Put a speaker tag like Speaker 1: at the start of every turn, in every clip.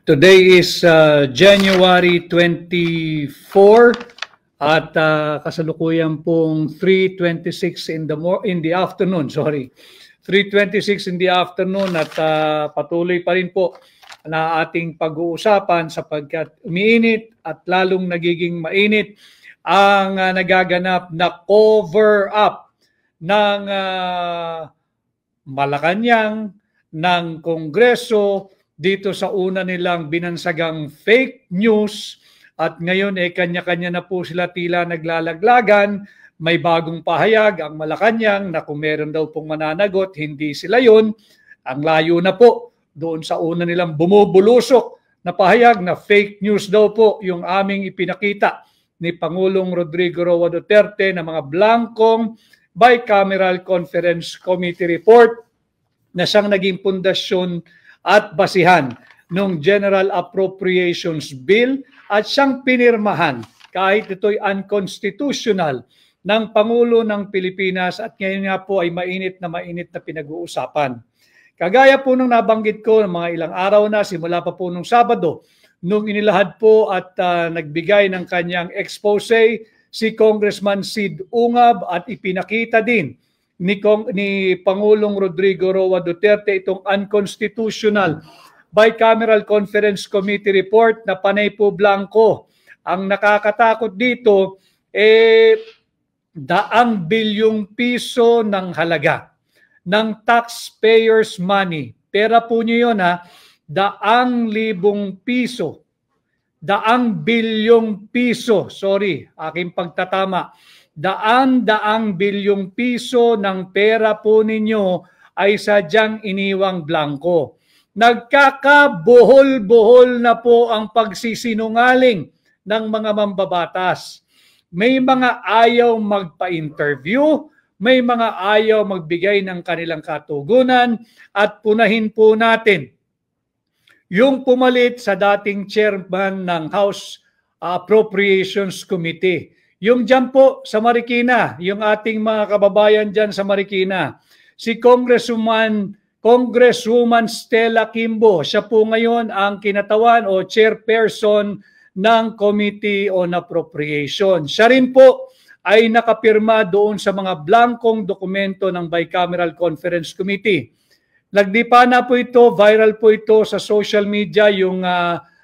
Speaker 1: Today is January 24 at kasalukuyan pong 3:26 in the afternoon, 3:26 in the afternoon at patuloy pa rin po na ating pag-uusapan sapagkat umiinit at lalong nagiging mainit ang nagaganap na cover up ng Malacanang, ng Kongreso dito sa una nilang binansagang fake news at ngayon kanya-kanya na po sila tila naglalaglagan. May bagong pahayag ang Malacanang na kung meron daw pong mananagot, hindi sila yun. Ang layo na po doon sa una nilang bumubulusok na pahayag na fake news daw po yung aming ipinakita ni Pangulong Rodrigo Roa Duterte na mga blankong bicameral conference committee report na siyang naging pundasyon at basihan ng General Appropriations Bill at siyang pinirmahan kahit ito'y unconstitutional ng Pangulo ng Pilipinas at ngayon nga po ay mainit na pinag-uusapan. Kagaya po nung nabanggit ko ng mga ilang araw na simula pa po nung Sabado nung inilahad po at nagbigay ng kanyang expose si Congressman Sid Ungab at ipinakita din ni Pangulong Rodrigo Roa Duterte itong unconstitutional bicameral conference committee report na panay po blanco. Ang nakakatakot dito daang bilyong piso ng halaga ng taxpayers money. Pera po niyo yun daang bilyong piso. Sorry, aking pagtatama. Daang bilyong piso ng pera po ninyo ay sadyang iniwang blanco. Nagkakabuhol-buhol na po ang pagsisinungaling ng mga mambabatas. May mga ayaw magpa-interview, may mga ayaw magbigay ng kanilang katugunan at punahin po natin yung pumalit sa dating chairman ng House Appropriations Committee. Yung dyan po sa Marikina, yung ating mga kababayan dyan sa Marikina, si Congresswoman Stella Kimbo, siya po ngayon ang kinatawan o chairperson ng Committee on Appropriation. Siya rin po ay nakapirma doon sa mga blankong dokumento ng Bicameral Conference Committee. Nagdipa na po ito, viral po ito sa social media, yung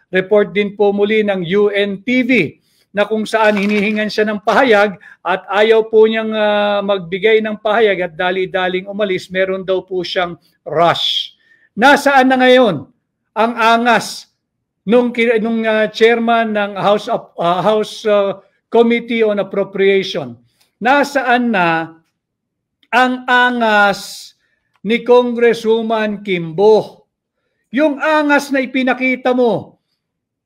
Speaker 1: report din po muli ng UNTV na kung saan hinihingan siya ng pahayag at ayaw po niyang magbigay ng pahayag at dali-daling umalis, meron daw po siyang rush. Nasaan na ngayon ang angas nung chairman ng House Committee on Appropriation? Nasaan na ang angas ni Congresswoman Kimbo? Yung angas na ipinakita mo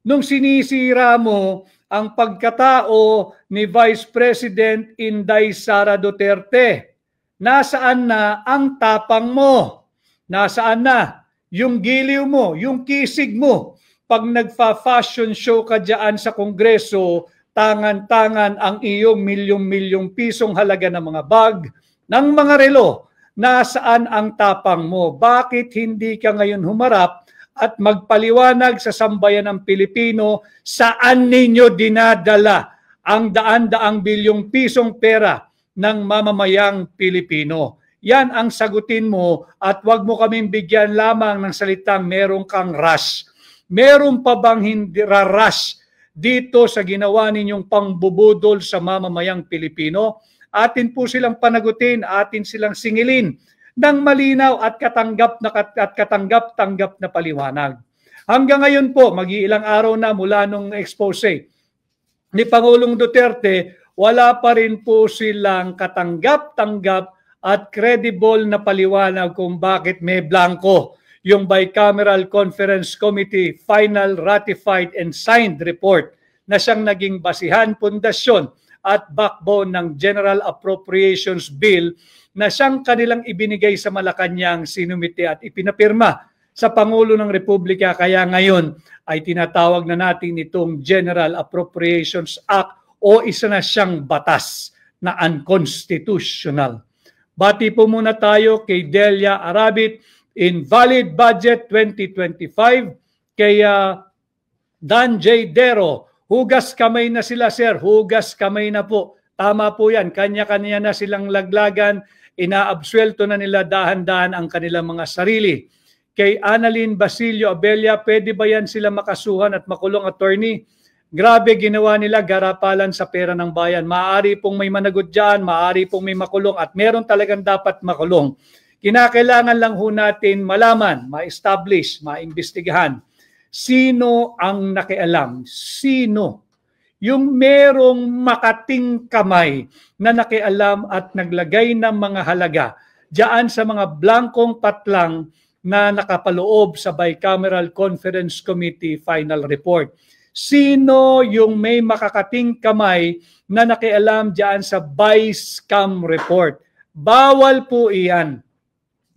Speaker 1: nung sinisira mo ang pagkatao ni Vice President Inday Sara Duterte. Nasaan na ang tapang mo? Nasaan na yung giliw mo, yung kisig mo? Pag nagfa-fashion show ka dyan sa Kongreso, tangan-tangan ang iyong milyong-milyong pisong halaga ng mga bag, ng mga relo. Nasaan ang tapang mo? Bakit hindi ka ngayon humarap at magpaliwanag sa sambayan ng Pilipino saan ninyo dinadala ang daan-daang bilyong pisong pera ng mamamayang Pilipino? Yan ang sagutin mo at wag mo kaming bigyan lamang ng salitang merong kang rush. Meron pa bang hindi rush dito sa ginawa ninyong pangbubudol sa mamamayang Pilipino? Atin po silang panagutin, atin silang singilin ng malinaw at katanggap-tanggap na paliwanag. Hanggang ngayon po, mag-iilang araw na mula nung expose ni Pangulong Duterte, wala pa rin po silang katanggap-tanggap at credible na paliwanag kung bakit may blanco yung Bicameral Conference Committee Final Ratified and Signed Report na siyang naging basihan, pundasyon at backbone ng General Appropriations Bill na siyang kanilang ibinigay sa Malacanang, sinumite at ipinapirma sa Pangulo ng Republika. Kaya ngayon ay tinatawag na natin itong General Appropriations Act o isa na siyang batas na unconstitutional. Bati po muna tayo kay Delia Arabit. Invalid Budget 2025 kay Dan J. Dero, hugas kamay na sila, sir. Hugas kamay na po. Tama po yan. Kanya-kanya na silang laglagan. Inaabsuelto na nila dahan-dahan ang kanilang mga sarili. Kay Annalyn Basilio Abella, pwede ba yan sila makasuhan at makulong, attorney? Grabe ginawa nila, garapalan sa pera ng bayan. Maaari pong may managot dyan, maaari pong may makulong at meron talagang dapat makulong. Kinakailangan lang ho natin malaman, ma-establish, maimbestigahan. Sino ang nakialam? Sino? Yung merong makating kamay na nakialam at naglagay ng mga halaga diyan sa mga blankong patlang na nakapaloob sa Bicameral Conference Committee final report. Sino yung may makakating kamay na nakialam diyan sa Vice-Cam report? Bawal po iyan.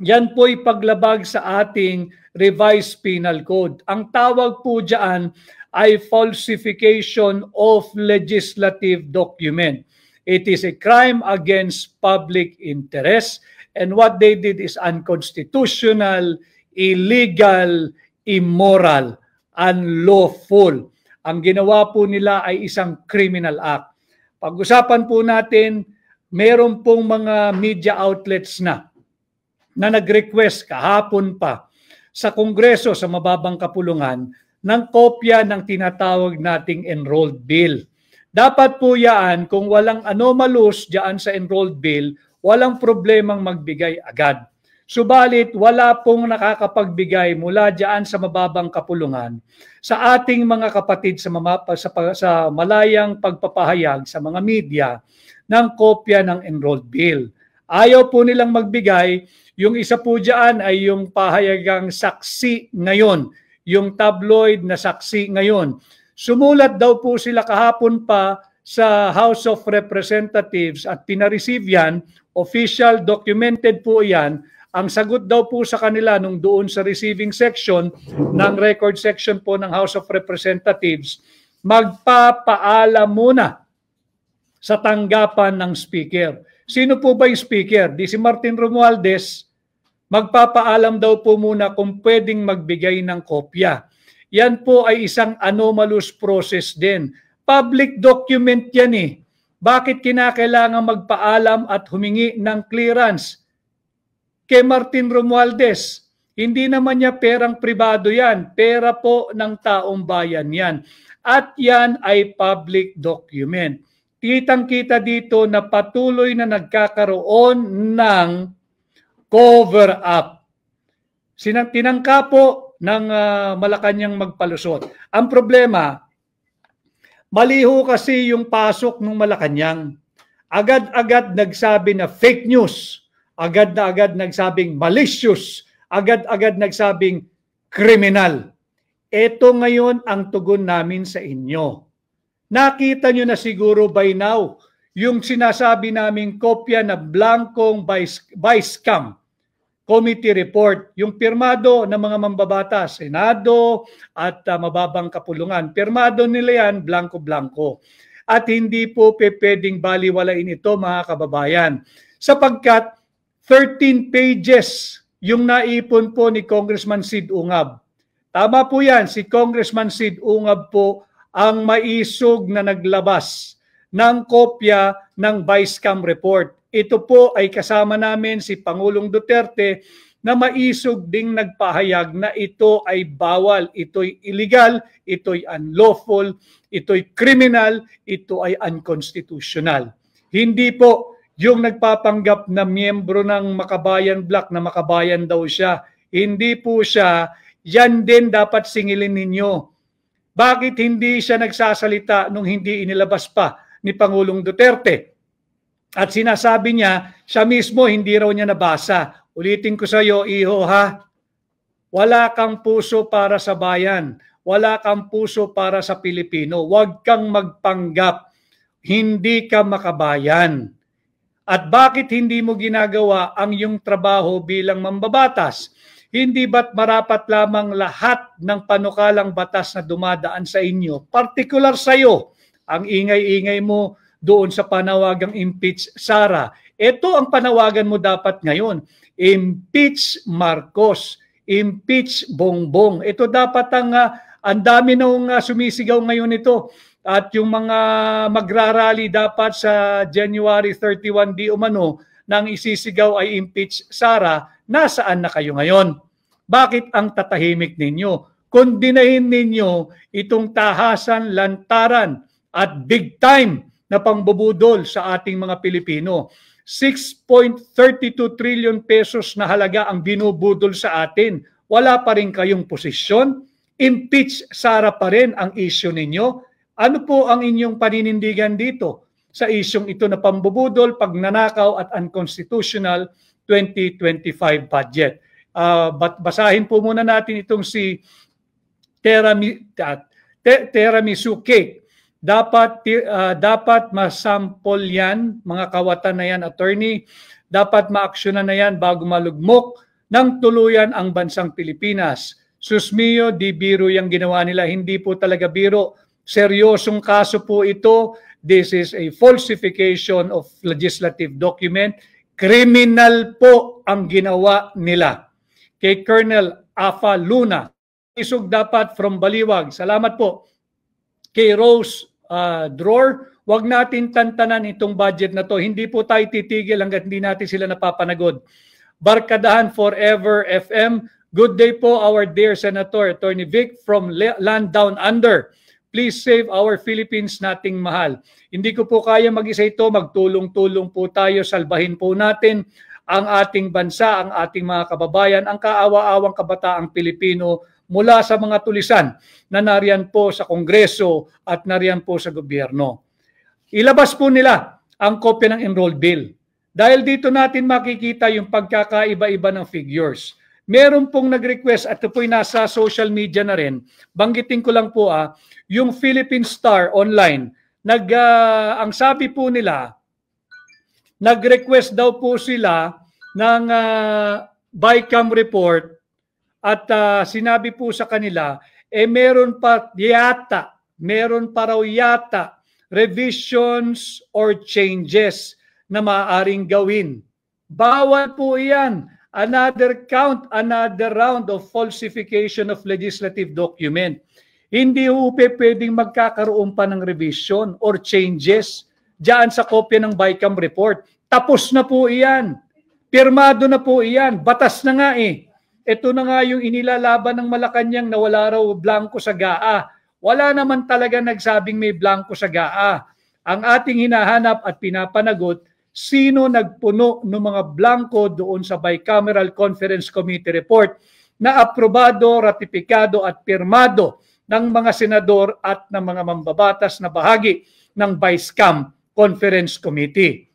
Speaker 1: Yan po'y paglabag sa ating revised penal code. Ang tawag po diyan ay falsification of legislative document. It is a crime against public interest, and what they did is unconstitutional, illegal, immoral, unlawful. Ang ginawa po nila ay isang criminal act. Pag-usapan po natin, meron pong mga media outlets na nag-request kahapon pa sa Kongreso sa mababang kapulungan ng kopya ng tinatawag nating enrolled bill. Dapat po yan, kung walang anomalous diyan sa enrolled bill, walang problemang magbigay agad. Subalit, wala pong nakakapagbigay mula diyan sa mababang kapulungan sa ating mga kapatid sa malayang pagpapahayag sa mga media ng kopya ng enrolled bill. Ayaw po nilang magbigay. Yung isa po diyan ay yung pahayagang saksi ngayon, yung tabloid na saksi ngayon. Sumulat daw po sila kahapon pa sa House of Representatives at pinareceive yan, official documented po yan. Ang sagot daw po sa kanila nung doon sa receiving section ng record section po ng House of Representatives, magpapaalam muna sa tanggapan ng speaker. Sino po ba yung speaker? Di si Martin Romualdez. Magpapaalam daw po muna kung pwedeng magbigay ng kopya. Yan po ay isang anomalous process din. Public document yan eh. Bakit kinakailangan magpaalam at humingi ng clearance? Kay Martin Romualdez, hindi naman niya perang pribado yan. Pera po ng taong bayan yan. At yan ay public document. Kitang-kita dito na patuloy na nagkakaroon ng cover-up. Tinangka po ng Malacanang magpalusot. Ang problema, maliho kasi yung pasok ng Malacanang. Agad-agad nagsabi na fake news. Agad-agad nagsabing malicious. Agad-agad nagsabing kriminal. Ito ngayon ang tugon namin sa inyo. Nakita nyo na siguro by now yung sinasabi naming kopya na blankong Vice-Cam committee report, yung pirmado ng mga mambabatas, Senado at mababang kapulungan. Pirmado nila yan, blanko-blanko. At hindi po pwedeng baliwalain ito, mga kababayan. Sapagkat 13 pages yung naipon po ni Congressman Sid Ungab. Tama po yan, si Congressman Sid Ungab po ang maisog na naglabas ng kopya ng Vice-Cam report. Ito po ay kasama namin si Pangulong Duterte na maisog ding nagpahayag na ito ay bawal, ito'y illegal, ito'y unlawful, ito'y criminal, ito ay unconstitutional. Hindi po yung nagpapanggap na miyembro ng Makabayan Bloc na makabayan daw siya. Hindi po siya, yan din dapat singilin ninyo. Bakit hindi siya nagsasalita nung hindi inilabas pa ni Pangulong Duterte? At sinasabi niya, siya mismo hindi raw niya nabasa. Ulitin ko sa iyo, iho ha, wala kang puso para sa bayan. Wala kang puso para sa Pilipino. Huwag kang magpanggap. Hindi ka makabayan. At bakit hindi mo ginagawa ang iyong trabaho bilang mambabatas? Hindi ba't marapat lamang lahat ng panukalang batas na dumadaan sa inyo, partikular sa iyo, ang ingay-ingay mo doon sa panawagang impeach Sara. Ito ang panawagan mo dapat ngayon. Impeach Marcos. impeach Bongbong. Ito dapat ang dami nung sumisigaw ngayon ito. At yung mga magrarally dapat sa January 31 di umano nang isisigaw ay impeach Sara, nasaan na kayo ngayon? Bakit ang tatahimik ninyo? Kondinahin ninyo itong tahasan, lantaran at big time na pangbubudol sa ating mga Pilipino. 6.32 trillion pesos na halaga ang binubudol sa atin. Wala pa rin kayong posisyon. Impeach Sara pa rin ang issue ninyo. Ano po ang inyong paninindigan dito sa isyong ito na pambubudol, pagnanakaw at unconstitutional 2025 budget? Basahin po muna natin itong si Tiramisu Cake. Dapat masample yan, mga kawatan na yan, attorney. Dapat maaksyonan na yan bago malugmok ng tuluyan ang bansang Pilipinas. Susmiyo, di biro yung ginawa nila. Hindi po talaga biro. Seryosong kaso po ito. This is a falsification of legislative document. Criminal po ang ginawa nila. Kay Colonel Afa Luna, isog dapat from Baliwag. Salamat po. Kay Rose Dror, wag natin tantanan itong budget na to. Hindi po tayo titigil hanggat hindi natin sila napapanagod. Barkadahan Forever FM. Good day po, our dear Senator Attorney Vic from Land Down Under. Please save our Philippines nating mahal. Hindi ko po kaya mag-isa ito. Magtulong-tulong po tayo. Salbahin po natin ang ating bansa, ang ating mga kababayan, ang kaawa-awang kabataang Pilipino mula sa mga tulisan na nariyan po sa Kongreso at nariyan po sa gobyerno. Ilabas po nila ang kopya ng enrolled bill. Dahil dito natin makikita yung pagkakaiba-iba ng figures. Meron pong nag-request at ito po'y nasa social media na rin. Banggitin ko lang po yung Philippine Star online. Ang sabi po nila, nag-request daw po sila ng BICAM report at sinabi po sa kanila, meron pa raw yata revisions or changes na maaaring gawin. Bawal po iyan. Another count, another round of falsification of legislative document. Hindi po pwedeng magkakaroon pa ng revision or changes diyan sa kopya ng BICAM report. Tapos na po iyan. Pirmado na po iyan. Batas na nga eh. Ito na nga yung inilalaban ng Malacanang na wala raw blanco sa GAA. Wala naman talaga nagsabing may blanco sa GAA. Ang ating hinahanap at pinapanagot, sino nagpuno ng mga blanco doon sa Bicameral Conference Committee report na aprobado, ratipikado at pirmado ng mga senador at ng mga mambabatas na bahagi ng BICAM Conference Committee.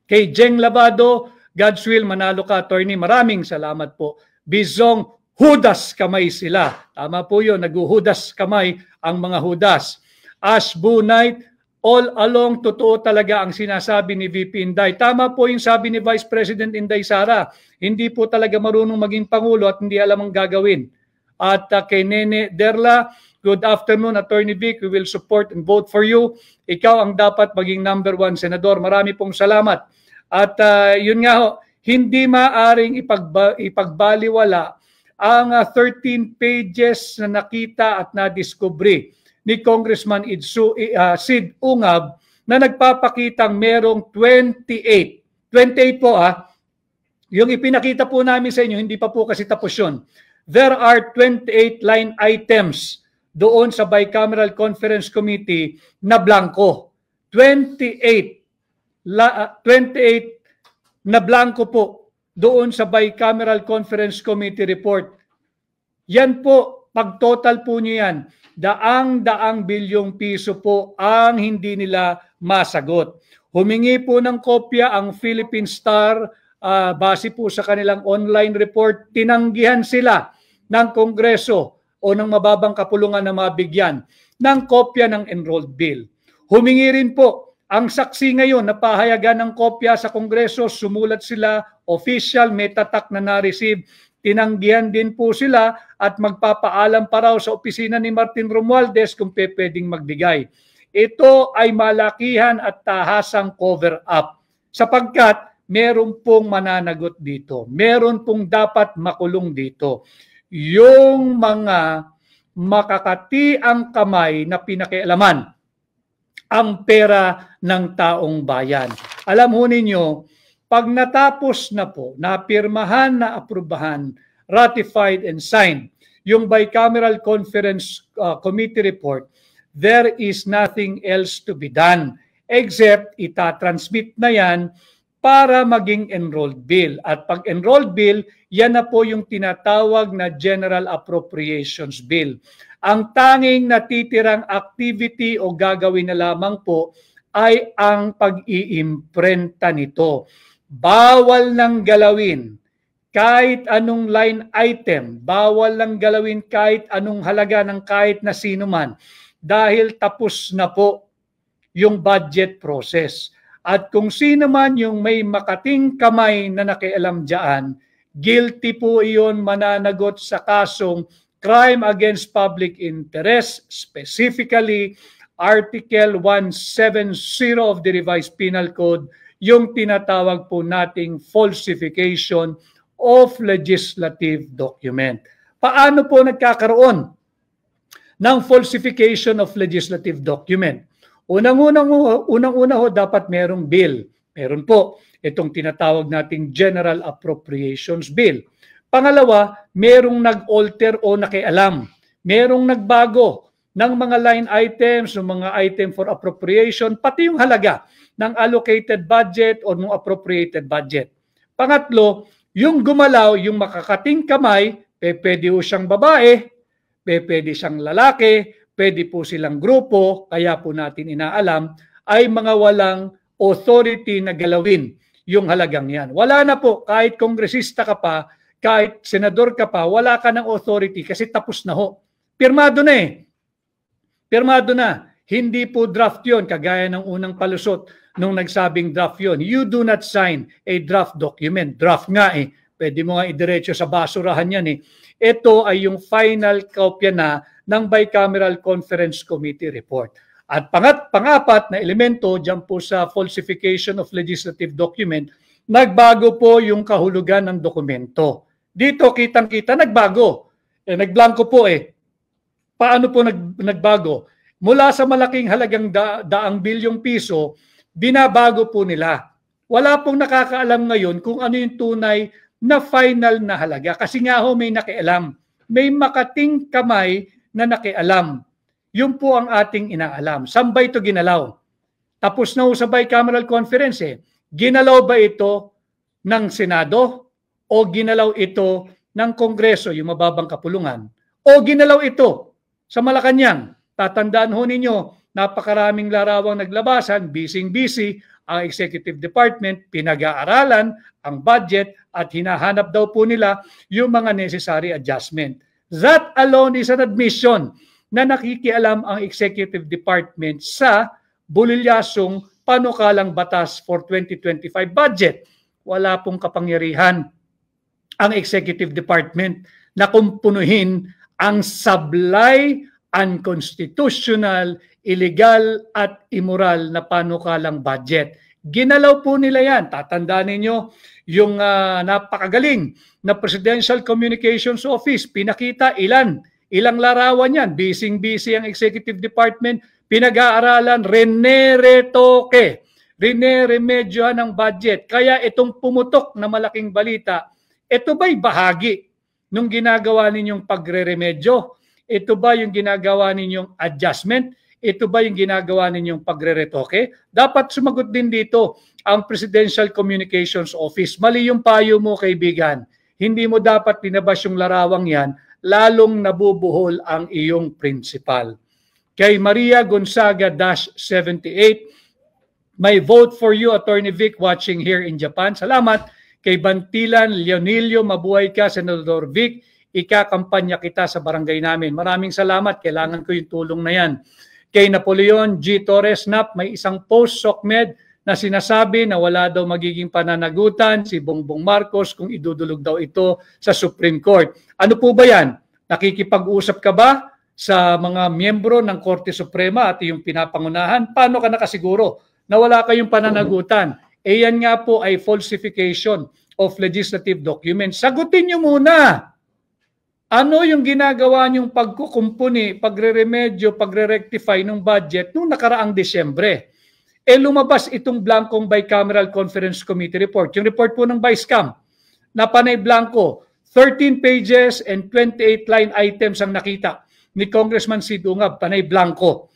Speaker 1: Kay Jeng Labado, God's will, manalo ka, attorney. Maraming salamat po. Bizong, hudas kamay sila. Tama po yun, naghuhudas kamay ang mga hudas. Ash Bunite, all along, totoo talaga ang sinasabi ni VP Inday. Tama po yung sabi ni Vice President Inday Sara. Hindi po talaga marunong maging Pangulo at hindi alam ang gagawin. At kay Nene Derla, good afternoon, Attorney Vic. We will support and vote for you. Ikaw ang dapat maging number 1 senador. Marami pong salamat. At yun nga ho, hindi maaring ipagbaliwala ang 13 pages na nakita at nadiskubre ni Congressman Sid Ungab na nagpapakitang merong 28 po yung ipinakita po namin sa inyo, hindi pa po kasi tapos yun. There are 28 line items doon sa Bicameral Conference Committee na blanco. 28 na blanco po doon sa Bicameral Conference Committee report. Yan po, pag total po nyo yan, daang-daang bilyong piso po ang hindi nila masagot. Humingi po ng kopya ang Philippine Star base po sa kanilang online report. Tinanggihan sila ng Kongreso o ng mababang kapulungan na mabigyan ng kopya ng enrolled bill. Humingi rin po ang saksi ngayon na pahayagan ng kopya sa Kongreso. Sumulat sila, official, metatak na na-receive. Tinanggihan din po sila at magpapaalam pa raw sa opisina ni Martin Romualdez kung pwedeng magbigay. Ito ay malakihan at tahasang cover-up sapagkat meron pong mananagot dito. Meron pong dapat makulong dito. Yung mga makakati ang kamay na pinakialaman ang pera ng taong bayan. Alam ho ninyo, pag natapos na po, napirmahan, na aprubahan, ratified and signed, yung Bicameral Conference Committee report, there is nothing else to be done except itatransmit na yan para maging enrolled bill. At pag enrolled bill, yan na po yung tinatawag na General Appropriations Bill. Ang tanging natitirang activity o gagawin na lamang po ay ang pag-iimprenta nito. Bawal nang galawin kahit anong line item, bawal lang galawin kahit anong halaga ng kahit na sino man dahil tapos na po yung budget process. At kung sino man yung may makating kamay na nakialam dyan, guilty po iyon, mananagot sa kasong crime against public interest, specifically Article 170 of the Revised Penal Code, yung tinatawag po nating falsification of legislative document. Paano po nagkakaroon ng falsification of legislative document? Unang-una ho, dapat merong bill. Meron po itong tinatawag nating General Appropriations Bill. Pangalawa, merong nag-alter o nakialam. Merong nagbago ng mga line items, ng mga item for appropriation, pati yung halaga ng allocated budget o ng appropriated budget. Pangatlo, yung gumalaw, yung makakating kamay, pwede po siyang babae, pwede siyang lalaki, pwede po silang grupo, kaya po natin inaalam, ay mga walang authority na galawin yung halagang yan. Wala na po, kahit kongresista ka pa, kahit senador ka pa, wala ka ng authority kasi tapos na ho. Pirmado na eh. Pirmado na. Hindi po draft yon kagaya ng unang palusot nung nagsabing draft yon. You do not sign a draft document. Draft nga eh. Pwede mo nga idiretso sa basurahan yan eh. Ito ay yung final kopya na ng Bicameral Conference Committee report. At pangapat na elemento dyan po sa falsification of legislative document, nagbago po yung kahulugan ng dokumento. Dito kitang-kita nagbago. Nagblanko po eh. Paano po nagbago? Mula sa malaking halagang daang bilyong piso, binabago po nila. Wala pong nakakaalam ngayon kung ano yung tunay na final na halaga. Kasi nga ho may nakialam. May makating kamay na nakialam. Yun po ang ating inaalam. Saan ba ito ginalaw? Tapos na ho sa Bicameral Conference eh. Ginalaw ba ito ng Senado? O ginalaw ito ng Kongreso, yung mababang kapulungan? O ginalaw ito sa Malacanang? Tatandaan ho ninyo, napakaraming larawang naglabasan, busy ang Executive Department, pinag-aaralan ang budget at hinahanap daw po nila yung mga necessary adjustment. That alone is an admission na nakikialam ang Executive Department sa bulilyasong panukalang batas for 2025 budget. Wala pong kapangyarihan ang Executive Department na kumpunuhin ang sablay, unconstitutional, illegal at immoral na panukalang budget. Ginalaw po nila yan. Tatandaan ninyo yung napakagaling na Presidential Communications Office. Pinakita ilang larawan yan. Busy ang Executive Department. Pinag-aaralan, rineremedyohan ng budget. Kaya itong pumutok na malaking balita, ito ba'y bahagi nung ginagawa ninyong pagre-remedyo? Ito ba yung ginagawa ninyong adjustment? Ito ba yung ginagawa ninyong pagre-retoke? Dapat sumagot din dito ang Presidential Communications Office. Mali yung payo mo, kaibigan. Hindi mo dapat pinabas yung larawang yan, lalong nabubuhol ang iyong principal. Kay Maria Gonzaga-78, my vote for you, Attorney Vic, watching here in Japan. Salamat. Kay Bantilan Leonilio, mabuhay ka, Senador Vic. Ikakampanya kita sa barangay namin. Maraming salamat. Kailangan ko yung tulong na yan. Kay Napoleon G. Torres Nap, may isang post SOCMED na sinasabi na wala daw magiging pananagutan si Bongbong Marcos kung idudulog daw ito sa Supreme Court. Ano po ba yan? Nakikipag-usap ka ba sa mga miyembro ng Korte Suprema at yung pinapangunahan? Paano ka nakasiguro na wala kayong pananagutan? yan nga po ay falsification of legislative documents. Sagutin nyo muna. Ano yung ginagawa niyong pagkukumpuni, pagre-remedyo, pagre-rectify ng budget nung nakaraang Disyembre? Lumabas itong blankong Bicameral Conference Committee report. Yung report po ng Vicecam na panay blanco, 13 pages and 28 line items ang nakita ni Congressman Sid Ungab, panay blanco.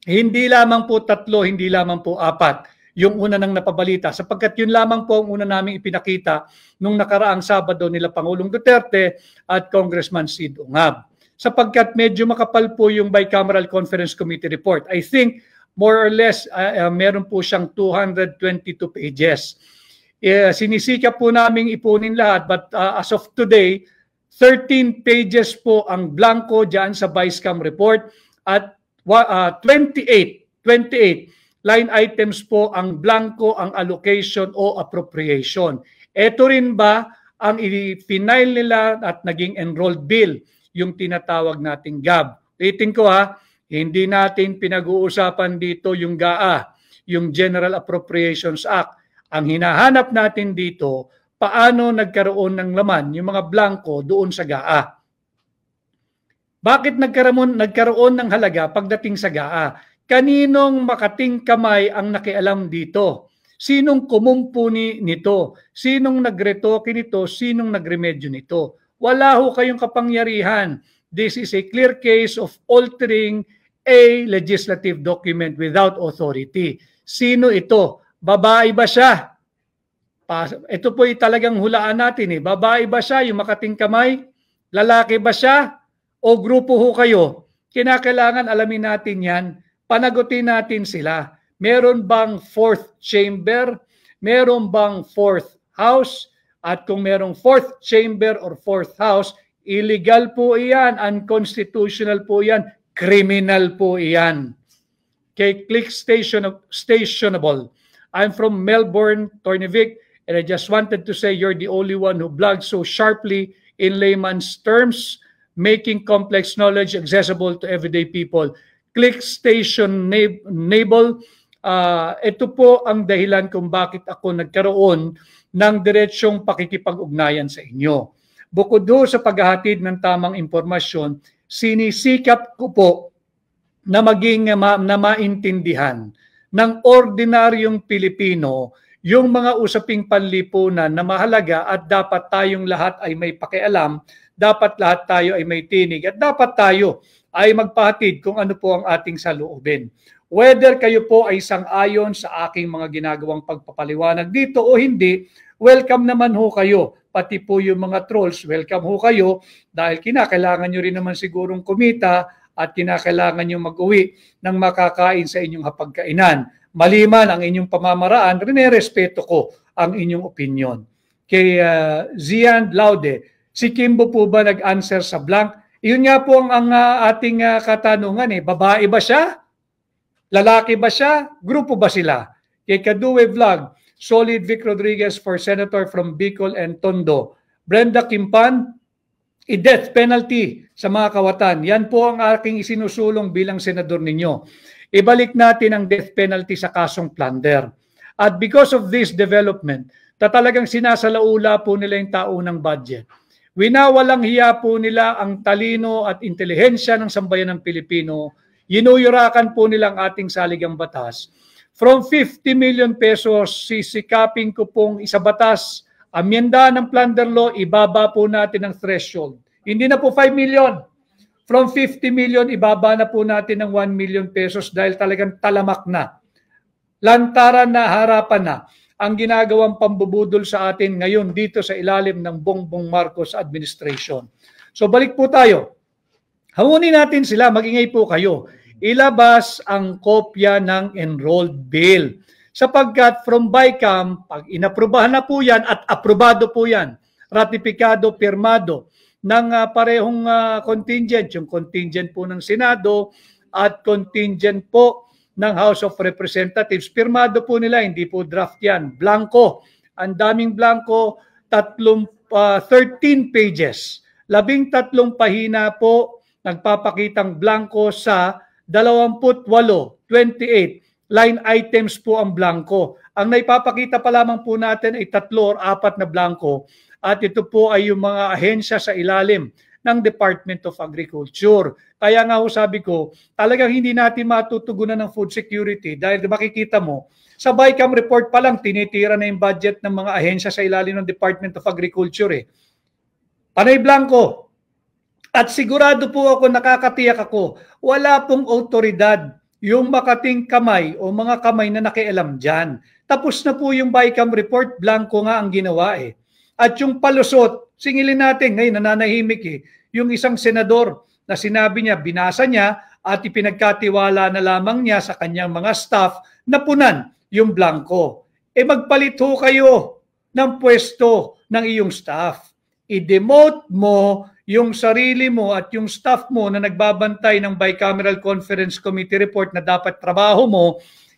Speaker 1: Hindi lamang po 3, hindi lamang po 4 yung una nang napabalita, sapagkat yun lamang po ang una naming ipinakita nung nakaraang Sabado nila Pangulong Duterte at Congressman Sid Ungab. Sapagkat medyo makapal po yung Bicameral Conference Committee report. I think more or less meron po siyang 222 pages. Sinisikap po naming ipunin lahat, but as of today, 13 pages po ang blanco dyan sa Vicecam report at 28 line items po ang blanco, ang allocation o appropriation. Ito rin ba ang i-final nila at naging enrolled bill, yung tinatawag nating GAB? Ulitin ko hindi natin pinag-uusapan dito yung GAA, yung General Appropriations Act. Ang hinahanap natin dito, paano nagkaroon ng laman yung mga blanco doon sa GAA. Bakit nagkaroon ng halaga pagdating sa GAA? Kaninong makating kamay ang nakialam dito? Sinong kumumpuni nito? Sinong nagretoke nito? Sinong nagremedyo nito? Wala ho kayong kapangyarihan. This is a clear case of altering a legislative document without authority. Sino ito? Babae ba siya? Ito po talagang hulaan natin. Babae ba siya yung makating kamay? Lalaki ba siya? O grupo ho kayo? Kinakailangan alamin natin yan. Panagutin natin sila. Meron bang 4th chamber? Meron bang 4th house? At kung merong 4th chamber or 4th house, illegal po iyan, unconstitutional po iyan, criminal po iyan. Okay, click stationable. I'm from Melbourne, Tornevik, and I just wanted to say you're the only one who blogs so sharply in layman's terms, making complex knowledge accessible to everyday people. Click stationable. Ito po ang dahilan kung bakit ako nagkaroon ng diretsong pakikipag-ugnayan sa inyo. Bukod do sa paghahatid ng tamang impormasyon, sinisikap ko po na maging na maintindihan ng ordinaryong Pilipino yung mga usaping panlipunan na mahalaga at dapat tayong lahat ay may pakialam, dapat lahat tayo ay may tinig at dapat tayo ay magpahatid kung ano po ang ating saloobin. Whether kayo po ay sang-ayon sa aking mga ginagawang pagpapaliwanag dito o hindi, welcome naman ho kayo. Pati po yung mga trolls, welcome ho kayo dahil kinakailangan nyo rin naman sigurong kumita at kinakailangan nyo mag-uwi ng makakain sa inyong hapagkainan. Maliman ang inyong pamamaraan, rinerespeto ko ang inyong opinion. Kay Zian Laude, si Kimbo po ba nag-answer sa blank? Iyon nga po ang ating katanungan. Babae ba siya? Lalaki ba siya? Grupo ba sila? Kay Kaduwe Vlog, Solid Vic Rodriguez for Senator from Bicol and Tondo. Brenda Kimpan, i-death penalty sa mga kawatan. Yan po ang aking isinusulong bilang senador ninyo. Ibalik natin ang death penalty sa kasong plunder. At because of this development, talagang sinasalaula po nila yung taunang budget. Winawalang hiya po nila ang talino at intelihensya ng sambayan ng Pilipino. Yinuyurakan po nila ang ating saligang batas. From 50 million pesos, sisikapin ko pong isabatas, amyenda ng plunder law, ibaba po natin ang threshold. Hindi na po 5 million. From 50 million, ibaba na po natin ng 1 million pesos dahil talagang talamak na. Lantaran na, harapan na ang ginagawang pambubudol sa atin ngayon dito sa ilalim ng Bongbong Marcos administration. So balik po tayo. Hamunin natin sila, magingay po kayo. Ilabas ang kopya ng enrolled bill. Sapagkat from BICAM, pag inaprubahan na po yan at aprobado po yan, ratipikado, pirmado ng parehong contingent, yung contingent po ng Senado at contingent po ng House of Representatives. Pirmado po nila, hindi po draft yan. Blanco. Ang daming blanco, 13 pages. 13 pahina po nagpapakitang blanco sa 28 line items po ang blanco. Ang naipapakita pa lamang po natin ay 3 or 4 na blanco at ito po ay yung mga ahensya sa ilalim ng Department of Agriculture. Kaya nga ho sabi ko, talagang hindi natin matutugunan ng food security dahil makikita mo, sa BICAM report pa lang, tinitira na yung budget ng mga ahensya sa ilalim ng Department of Agriculture. Panay blanco. At sigurado po ako, nakakatiyak ako, wala pong otoridad yung makating kamay o mga kamay na nakialam dyan. Tapos na po yung BICAM report, blanco nga ang ginawa At yung palusot, singilin natin, ngayon nananahimik yung isang senador na sinabi niya, binasa niya at ipinagkatiwala na lamang niya sa kanyang mga staff na punan yung blanco. Magpalit ho kayo ng pwesto ng iyong staff. I-demote mo yung sarili mo at yung staff mo na nagbabantay ng Bicameral Conference Committee report na dapat trabaho mo,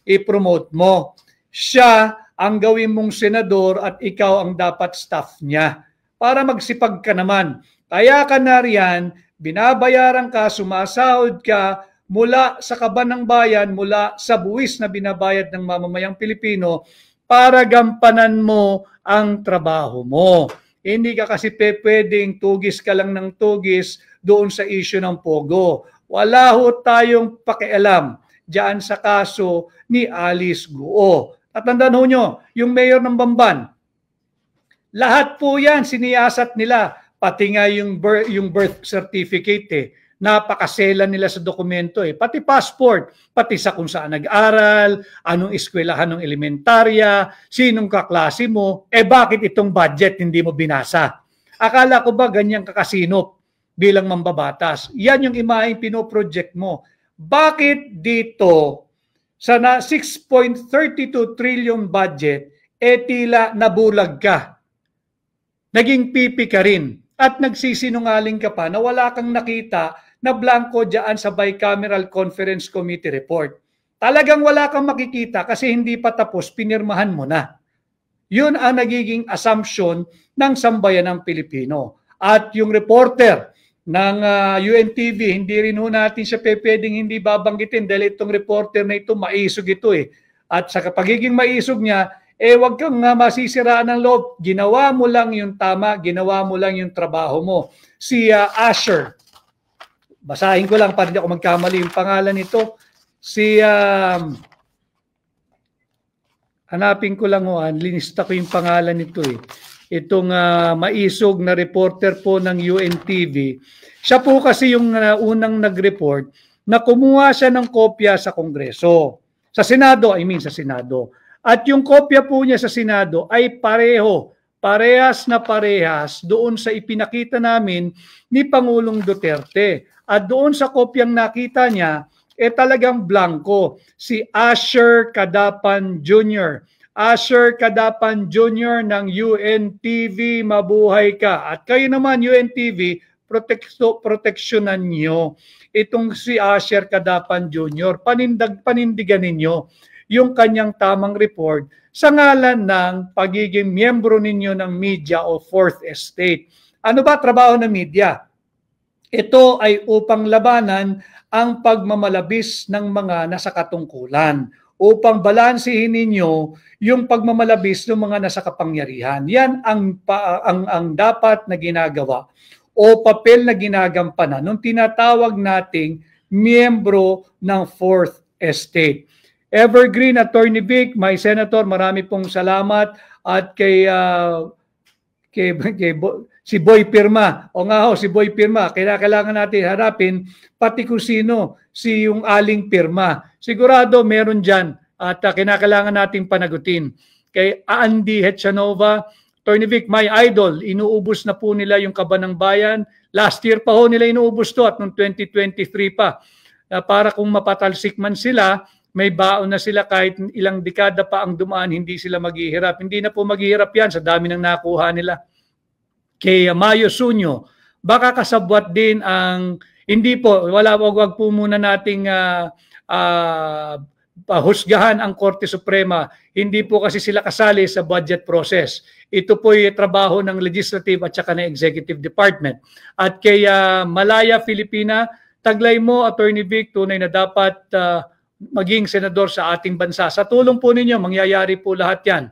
Speaker 1: i-promote mo. Siya ang gawin mong senador at ikaw ang dapat staff niya para magsipag ka naman. Kaya ka na riyan, binabayaran ka, sumasahod ka mula sa kaban ng bayan, mula sa buwis na binabayad ng mamamayang Pilipino para gampanan mo ang trabaho mo. Hindi ka kasi pwedeng tugis ka lang ng tugis doon sa issue ng Pogo. Wala ho tayong pakialam diyan sa kaso ni Alice Guo. At tandaan ho nyo, yung mayor ng Bamban, lahat po yan siniyasat nila, pati nga yung birth certificate napakasela nila sa dokumento pati passport, pati sa kung saan nag-aral, anong eskwelahan ng elementarya, sinong kaklase mo, bakit itong budget hindi mo binasa? Akala ko ba ganyang kakasinop bilang mambabatas? Yan yung imaheng pinoproject mo. Bakit dito sa 6.32 trillion budget, tila nabulag ka? Naging pipi ka rin at nagsisinungaling ka pa na wala kang nakita na blanco dyan sa Bicameral Conference Committee report. Talagang wala kang makikita kasi hindi pa tapos, pinirmahan mo na. Yun ang nagiging assumption ng sambayan ng Pilipino. At yung reporter ng UNTV, hindi rin ho natin siya pwedeng hindi babanggitin dahil itong reporter na ito, maisog ito At sa pagiging maisog niya, wag kang masisiraan ng loob. Ginawa mo lang yung tama, ginawa mo lang yung trabaho mo. Si Asher, basahin ko lang para hindi ako magkamali yung pangalan nito. Si, hanapin ko lang linista ko yung pangalan nito Itong maisog na reporter po ng UNTV. Siya po kasi yung unang nag-report na kumuha siya ng kopya sa Kongreso. Sa Senado, sa Senado. At yung kopya po niya sa Senado ay parehas na parehas doon sa ipinakita namin ni Pangulong Duterte. At doon sa kopyang nakita niya, talagang blanco. Si Asher Cadapan Jr. Asher Cadapan Jr. ng UNTV, mabuhay ka. At kayo naman, UNTV, proteksyonan nyo itong si Asher Cadapan Jr. Panindigan ninyo yung kanyang tamang report sa ngalan ng pagiging miyembro ninyo ng media o Fourth Estate. Ano ba trabaho ng media? Ito ay upang labanan ang pagmamalabis ng mga nasa katungkulan, upang balansihin ninyo yung pagmamalabis ng mga nasa kapangyarihan. Yan ang dapat na ginagawa o papel na ginagampanan nung tinatawag nating miyembro ng Fourth Estate. Evergreen, Attorney Vic, my Senator, marami pong salamat at kay si Boy Pirma. O nga si Boy Pirma, kailangan natin harapin pati kung sino si yung Aling Pirma. Sigurado meron dyan at kinakailangan nating panagutin. Kay Andy Hetchanova, Attorney Vic, my idol, inuubos na po nila yung Kaban ng Bayan. Last year pa nila inuubos to at noong 2023 pa. Para kung mapatalsik man sila, may baon na sila kahit ilang dekada pa ang dumaan, hindi sila maghihirap. Hindi na po maghihirap yan sa dami ng nakuha nila. Kay Mayo Sunyo, baka kasabwat din ang, hindi po, wag po muna nating husgahan ang Korte Suprema. Hindi po kasi sila kasali sa budget process. Ito po yung trabaho ng Legislative at saka ng Executive Department. At kay Malaya Filipina, taglay mo, Attorney Vic, tunay na dapat maging senador sa ating bansa. Sa tulong po ninyo, mangyayari po lahat yan.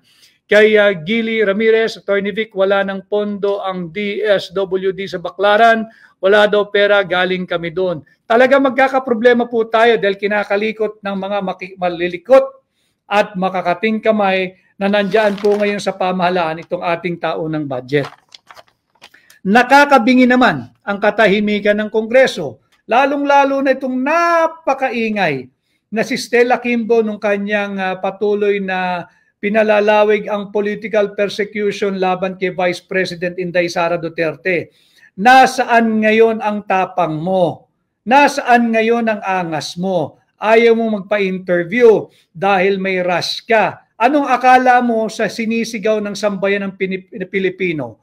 Speaker 1: Kay Gili Ramirez, Attorney Vic, wala ng pondo ang DSWD sa Baclaran, wala daw pera, galing kami doon. Talaga magkakaproblema po tayo dahil kinakalikot ng mga malilikot at makakating kamay na nandyan po ngayon sa pamahalaan itong ating taunang budget. Nakakabingi naman ang katahimikan ng Kongreso, lalong-lalo na itong napakaingay na si Stella Kimbo nung kanyang patuloy na pinalalawig ang political persecution laban kay Vice President Inday Sara Duterte. Nasaan ngayon ang tapang mo? Nasaan ngayon ang angas mo? Ayaw mo magpa-interview dahil may rush ka. Anong akala mo sa sinisigaw ng sambayan ng Pilipino?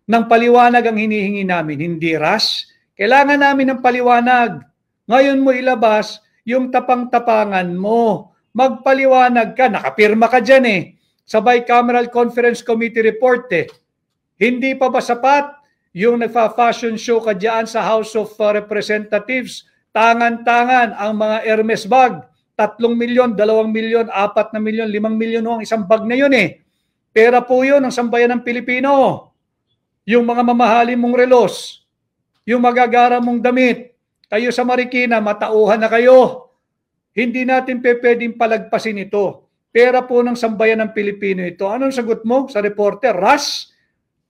Speaker 1: Nang paliwanag ang hinihingi namin, hindi rush. Kailangan namin ng paliwanag. Ngayon mo ilabas yung tapang-tapangan mo. Magpaliwanag ka, nakapirma ka dyan eh. Sa Bicameral Conference Committee report eh. Hindi pa ba sapat yung nagfa-fashion show ka dyan sa House of Representatives? Tangan-tangan ang mga Hermes bag. 3 milyon, 2 milyon, 4 na milyon, 5 milyon ang isang bag na yun eh. Pera po yun ang sambayan ng Pilipino. Yung mga mamahalin mong relos, yung magagara mong damit, kayo sa Marikina, matauhan na kayo. Hindi natin pwedeng palagpasin ito. Pera po ng sambayan ng Pilipino ito. Anong sagot mo sa reporter? Rush?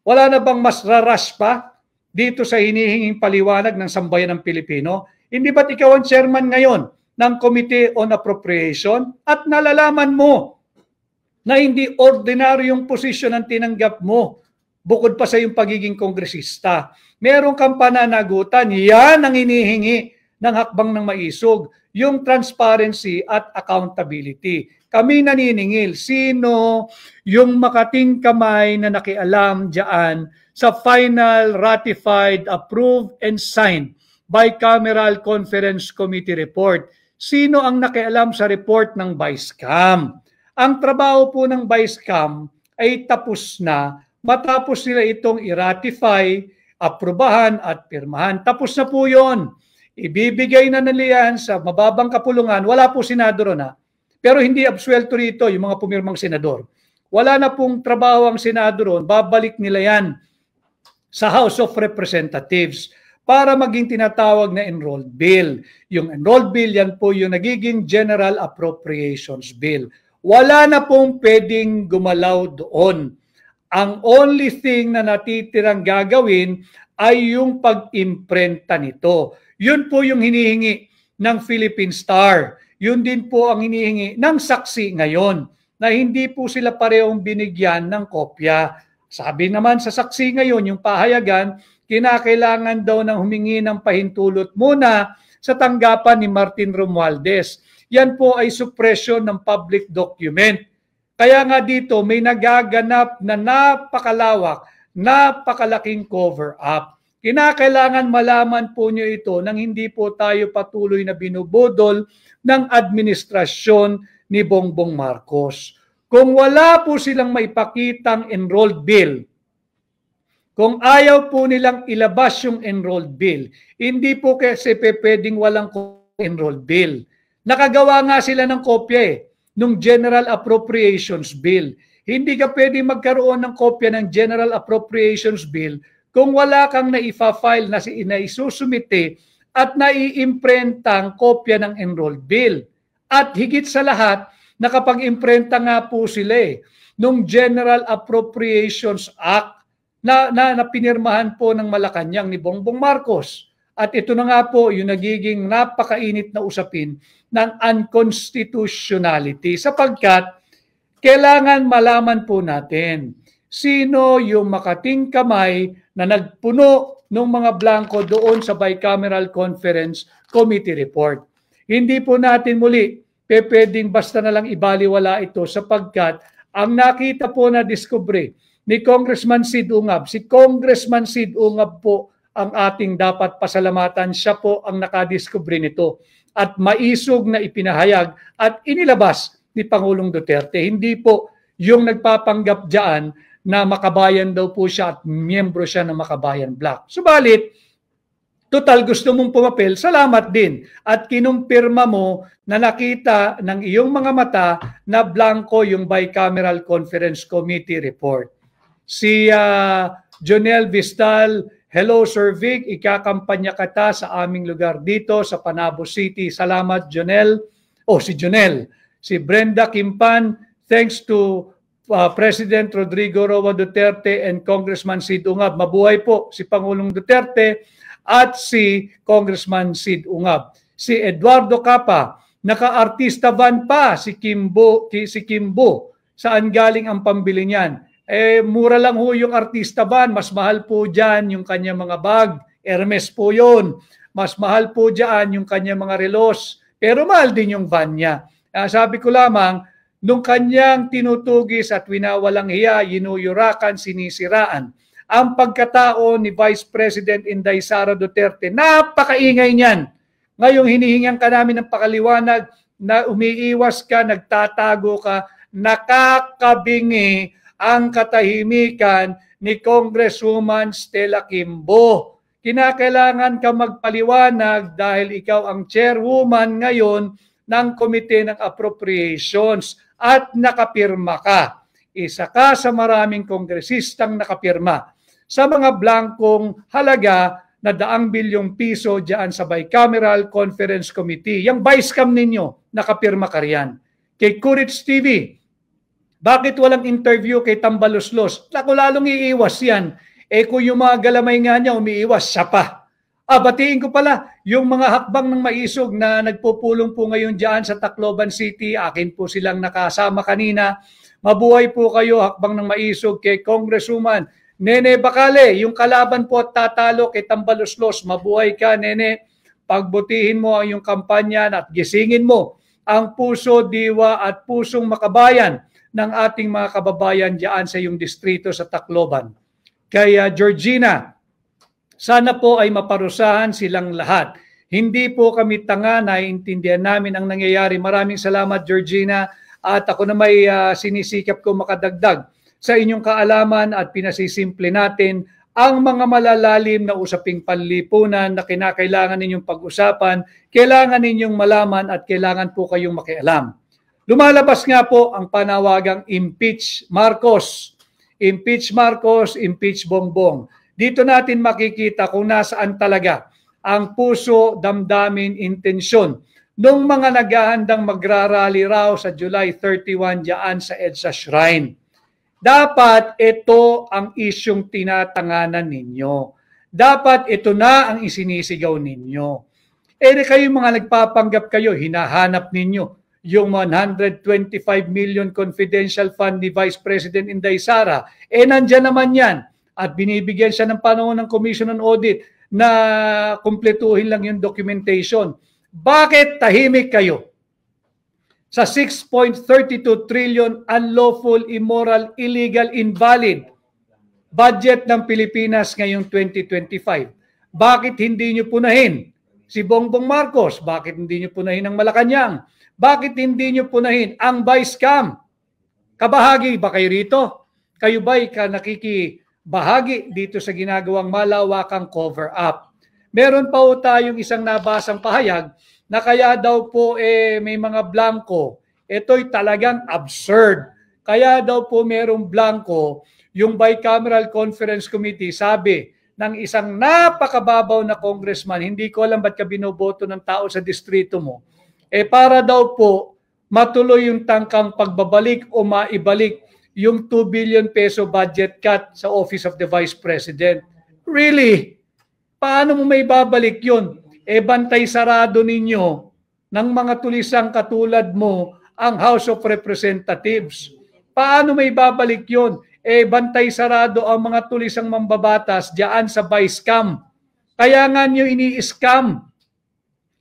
Speaker 1: Wala na bang mas rush pa dito sa hinihinging paliwanag ng sambayan ng Pilipino? Hindi ba't ikaw ang chairman ngayon ng Committee on Appropriation at nalalaman mo na hindi ordinaryong posisyon ang tinanggap mo bukod pa sa iyong pagiging kongresista? Meron kang pananagutan. Yan ang hinihingi ng hakbang ng maisog, yung transparency at accountability. Kami naniningil, sino yung makating kamay na nakialam dyan sa final ratified, approved, and signed Bicameral Conference Committee report? Sino ang nakialam sa report ng Vicecam? Ang trabaho po ng Vicecam ay tapos na matapos nila itong i-ratify, aprubahan at pirmahan. Tapos na po yun. Ibibigay na nila yan sa mababang kapulungan. Wala po senador na. Pero hindi absuelto rito yung mga pumirmang senador. Wala na pong trabaho ang senador. Babalik nila yan sa House of Representatives para maging tinatawag na enrolled bill. Yung enrolled bill, yan po yung nagiging General Appropriations Bill. Wala na pong pwedeng gumalaw doon. Ang only thing na natitirang gagawin ay yung pag-imprenta nito. Yun po yung hinihingi ng Philippine Star. Yun din po ang hinihingi ng saksi ngayon na hindi po sila parehong binigyan ng kopya. Sabi naman sa saksi ngayon, yung pahayagan, kinakailangan daw ng humingi ng pahintulot muna sa tanggapan ni Martin Romualdez. Yan po ay suppression ng public document. Kaya nga dito may nagaganap na napakalawak, napakalaking cover-up. Kinakailangan malaman po nyo ito nang hindi po tayo patuloy na binubudol ng administrasyon ni Bongbong Marcos. Kung wala po silang maipakitang enrolled bill, kung ayaw po nilang ilabas yung enrolled bill, hindi po kasi pwedeng walang enrolled bill. Nakagawa nga sila ng kopya nung General Appropriations Bill. Hindi ka pwedeng magkaroon ng kopya ng General Appropriations Bill kung wala kang naifa-file na isususumite at naiimprentang kopya ng enrolled bill. At higit sa lahat, nakapag-imprenta nga po sila nung General Appropriations Act na pinirmahan po ng Malacanang ni Bongbong Marcos. At ito na nga po yung nagiging napakainit na usapin ng unconstitutionality sapagkat kailangan malaman po natin sino yung makating kamay na nagpuno ng mga blanco doon sa Bicameral Conference Committee report. Hindi po natin muli pwedeng basta na lang ibaliwala ito sapagkat ang nakita po na diskubre ni Congressman Sid Ungab, si Congressman Sid Ungab po ang ating dapat pasalamatan. Siya po ang nakadiskubre nito at maisog na ipinahayag at inilabas ni Pangulong Duterte. Hindi po yung nagpapanggap dyan na makabayan daw po siya at miyembro siya ng Makabayan Bloc. Subalit, Total, gusto mong pumapel, salamat din. At kinumpirma mo na nakita ng iyong mga mata na blanco yung Bicameral Conference Committee report. Si Jonel Vistal, hello Sir Vic, ikakampanya kita sa aming lugar dito sa Panabo City. Salamat Jonel. Si Jonel. Si Brenda Kimpan, thanks to President Rodrigo Roa Duterte and Congressman Sid Ungab. Mabuhay po si Pangulong Duterte at si Congressman Sid Ungab. Si Eduardo Capa, naka-artista van pa si Kimbo. Saan galing ang pambili niyan? Mura lang ho yung artista van, mas mahal po dyan yung kanyang mga bag. Hermes po yun. Mas mahal po dyan yung kanyang mga relos. Pero mahal din yung van niya. Sabi ko lamang, nung kanyang tinutugis at winawalang hiya, yinuyurakan, sinisiraan, ang pagkatao ni Vice President Inday Sara Duterte, napakaingay niyan. Ngayong hinihingan ka namin ng pakaliwanag na umiiwas ka, nagtatago ka, nakakabingi ang katahimikan ni Congresswoman Stella Kimbo. Kinakailangan ka magpaliwanag dahil ikaw ang chairwoman ngayon ng Komite ng Appropriations at nakapirma ka. Isa ka sa maraming kongresistang nakapirma sa mga blankong halaga na 100 bilyong piso diyan sa Bicameral Conference Committee. Yung Vicecam ninyo, nakapirma ka riyan. Kay Courage TV, bakit walang interview kay Tambaloslos? Naku, lalong iiwas yan. Kung yung mga galamay nga niya, umiiwas, siya pa. Batiin ko pala, yung mga hakbang ng maisog na nagpupulong po ngayon diyan sa Tacloban City, akin po silang nakasama kanina. Mabuhay po kayo, hakbang ng maisog kay Congresswoman Nene Bacale, yung kalaban po at tatalo kay Tambaloslos. Mabuhay ka, Nene. Pagbutihin mo ang iyong kampanya at gisingin mo ang puso, diwa at pusong makabayan ng ating mga kababayan diyan sa iyong distrito sa Tacloban. Kaya Georgina, sana po ay maparusahan silang lahat. Hindi po kami tanga, naiintindihan namin ang nangyayari. Maraming salamat Georgina at ako na may sinisikap ko makadagdag sa inyong kaalaman at pinasisimple natin ang mga malalalim na usaping panlipunan na kinakailangan ninyong pag-usapan, kailangan ninyong malaman at kailangan po kayong makialam. Lumalabas nga po ang panawagang impeach Marcos. Impeach Marcos, impeach Bongbong. Dito natin makikita kung nasaan talaga ang puso, damdamin, intensyon ng mga naghahandang magrarally raw sa July 31 diyan sa EDSA Shrine. Dapat ito ang isyong tinatanganan ninyo. Dapat ito na ang isinisigaw ninyo. Kayo mga nagpapanggap kayo, hinahanap ninyo yung 125 million confidential fund ni Vice President Inday Sara. Nandyan naman yan. At binibigyan siya ng panahon ng Commission on Audit na kumpletuhin lang yung documentation. Bakit tahimik kayo? Sa 6.32 trillion unlawful, immoral, illegal, invalid budget ng Pilipinas ngayong 2025. Bakit hindi nyo punahin si Bongbong Marcos? Bakit hindi nyo punahin ang Malacanang? Bakit hindi nyo punahin ang Vicecam? Kabahagi ba kayo rito? Kayo ba'y nakikibahagi dito sa ginagawang malawakang cover-up? Meron pa po tayong isang nabasang pahayag na kaya daw po may mga blanco. Ito'y talagang absurd. Kaya daw po merong blanco, yung Bicameral Conference Committee, sabi ng isang napakababaw na congressman, hindi ko alam ba't ka binoboto ng tao sa distrito mo, para daw po matuloy yung tangkang pagbabalik o maibalik yung 2 billion peso budget cut sa Office of the Vice President. Really? Paano mo may babalik yun? Bantay sarado ninyo ng mga tulisang katulad mo ang House of Representatives. Paano may babalik yun? Bantay sarado ang mga tulisang mambabatas diyan sa Vicecam. Kaya nga nyo ini-scam.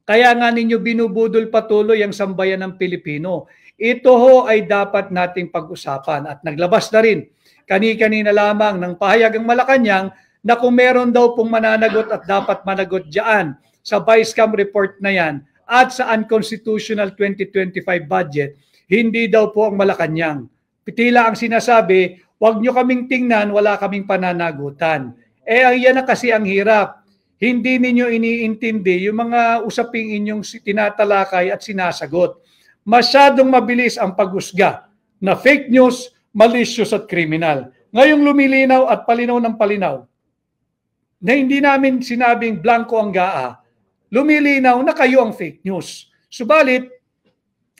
Speaker 1: Kaya nga ninyo binubudol patuloy ang sambayan ng Pilipino. Ito ho ay dapat nating pag-usapan. At naglabas na rin kani-kanina lamang ng pahayag ang Malacanang na kung meron daw pong mananagot at dapat managot diyan sa Vicecam report na yan at sa unconstitutional 2025 budget, hindi daw po ang Malacanang. Tila ang sinasabi, wag nyo kaming tingnan, wala kaming pananagutan. Yan na kasi ang hirap. hindi ninyo iniintindi yung mga usaping inyong tinatalakay at sinasagot. Masyadong mabilis ang paghusga na fake news, malicious at criminal. Ngayong lumilinaw at palinaw ng palinaw na hindi namin sinabing blanco ang GAA, lumilinaw na kayo ang fake news. Subalit,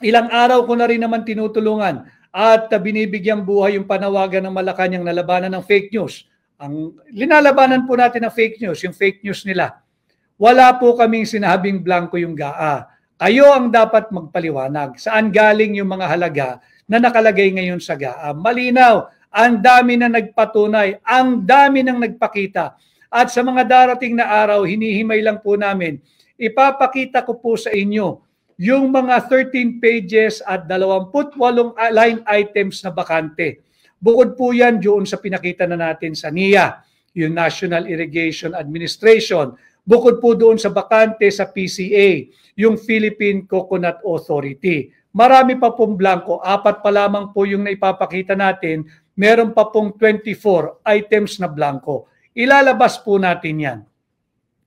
Speaker 1: ilang araw ko na rin naman tinutulungan at binibigyang buhay yung panawagan ng Malacanang na labanan ng fake news. Ang linalabanan po natin ng fake news, yung fake news nila. Wala po kaming sinabing blanco yung GAA. Kayo ang dapat magpaliwanag. Saan galing yung mga halaga na nakalagay ngayon sa GAA? Malinaw, ang dami na nagpatunay, ang dami nang nagpakita. At sa mga darating na araw, hinihimay lang po namin, ipapakita ko po sa inyo yung mga 13 pages at 28 line items na bakante. Bukod po yan doon sa pinakita na natin sa NIA, yung National Irrigation Administration. Bukod po doon sa bakante sa PCA, yung Philippine Coconut Authority. Marami pa pong blanco, 4 pa lamang po yung naipapakita natin, meron pa pong 24 items na blanco. Ilalabas po natin yan.